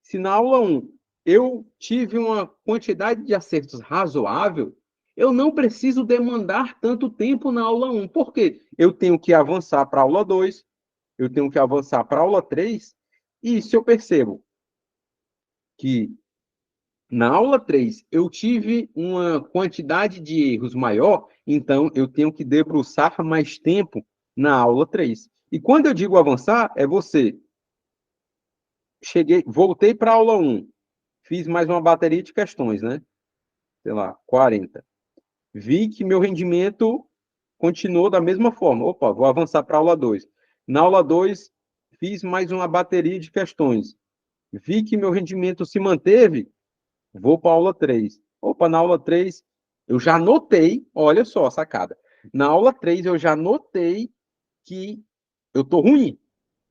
[SPEAKER 1] Se na aula 1 eu tive uma quantidade de acertos razoável, eu não preciso demandar tanto tempo na aula 1. Por quê? Eu tenho que avançar para a aula 2, eu tenho que avançar para a aula 3, e se eu percebo que na aula 3 eu tive uma quantidade de erros maior, então eu tenho que debruçar mais tempo na aula 3. E quando eu digo avançar, é você voltei para a aula 1, fiz mais uma bateria de questões, né? Sei lá, 40. Vi que meu rendimento continuou da mesma forma. Opa, vou avançar para a aula 2. Na aula 2, fiz mais uma bateria de questões. Vi que meu rendimento se manteve, vou para a aula 3. Opa, na aula 3, eu já notei, olha só a sacada. Na aula 3, eu já notei que eu estou ruim.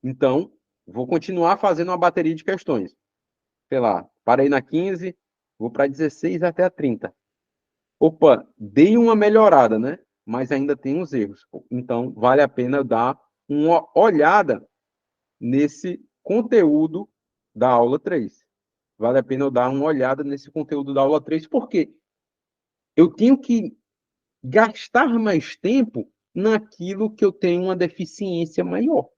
[SPEAKER 1] Então, vou continuar fazendo uma bateria de questões. Sei lá, parei na 15, vou para 16 até a 30. Opa, dei uma melhorada, né? Mas ainda tem uns erros. Então, vale a pena dar uma olhada nesse conteúdo da aula 3. Vale a pena eu dar uma olhada nesse conteúdo da aula 3, porque eu tenho que gastar mais tempo naquilo que eu tenho uma deficiência maior.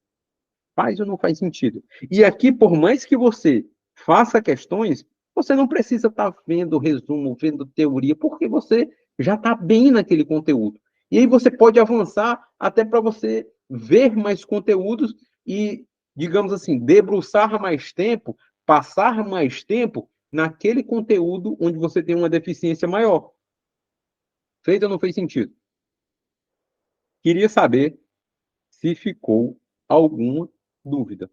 [SPEAKER 1] Faz ou não faz sentido? E aqui, por mais que você faça questões, você não precisa estar vendo resumo, vendo teoria, porque você já está bem naquele conteúdo. E aí você pode avançar até para você ver mais conteúdos e, digamos assim, debruçar mais tempo, passar mais tempo naquele conteúdo onde você tem uma deficiência maior. Fez ou não fez sentido? Queria saber se ficou alguma dúvida.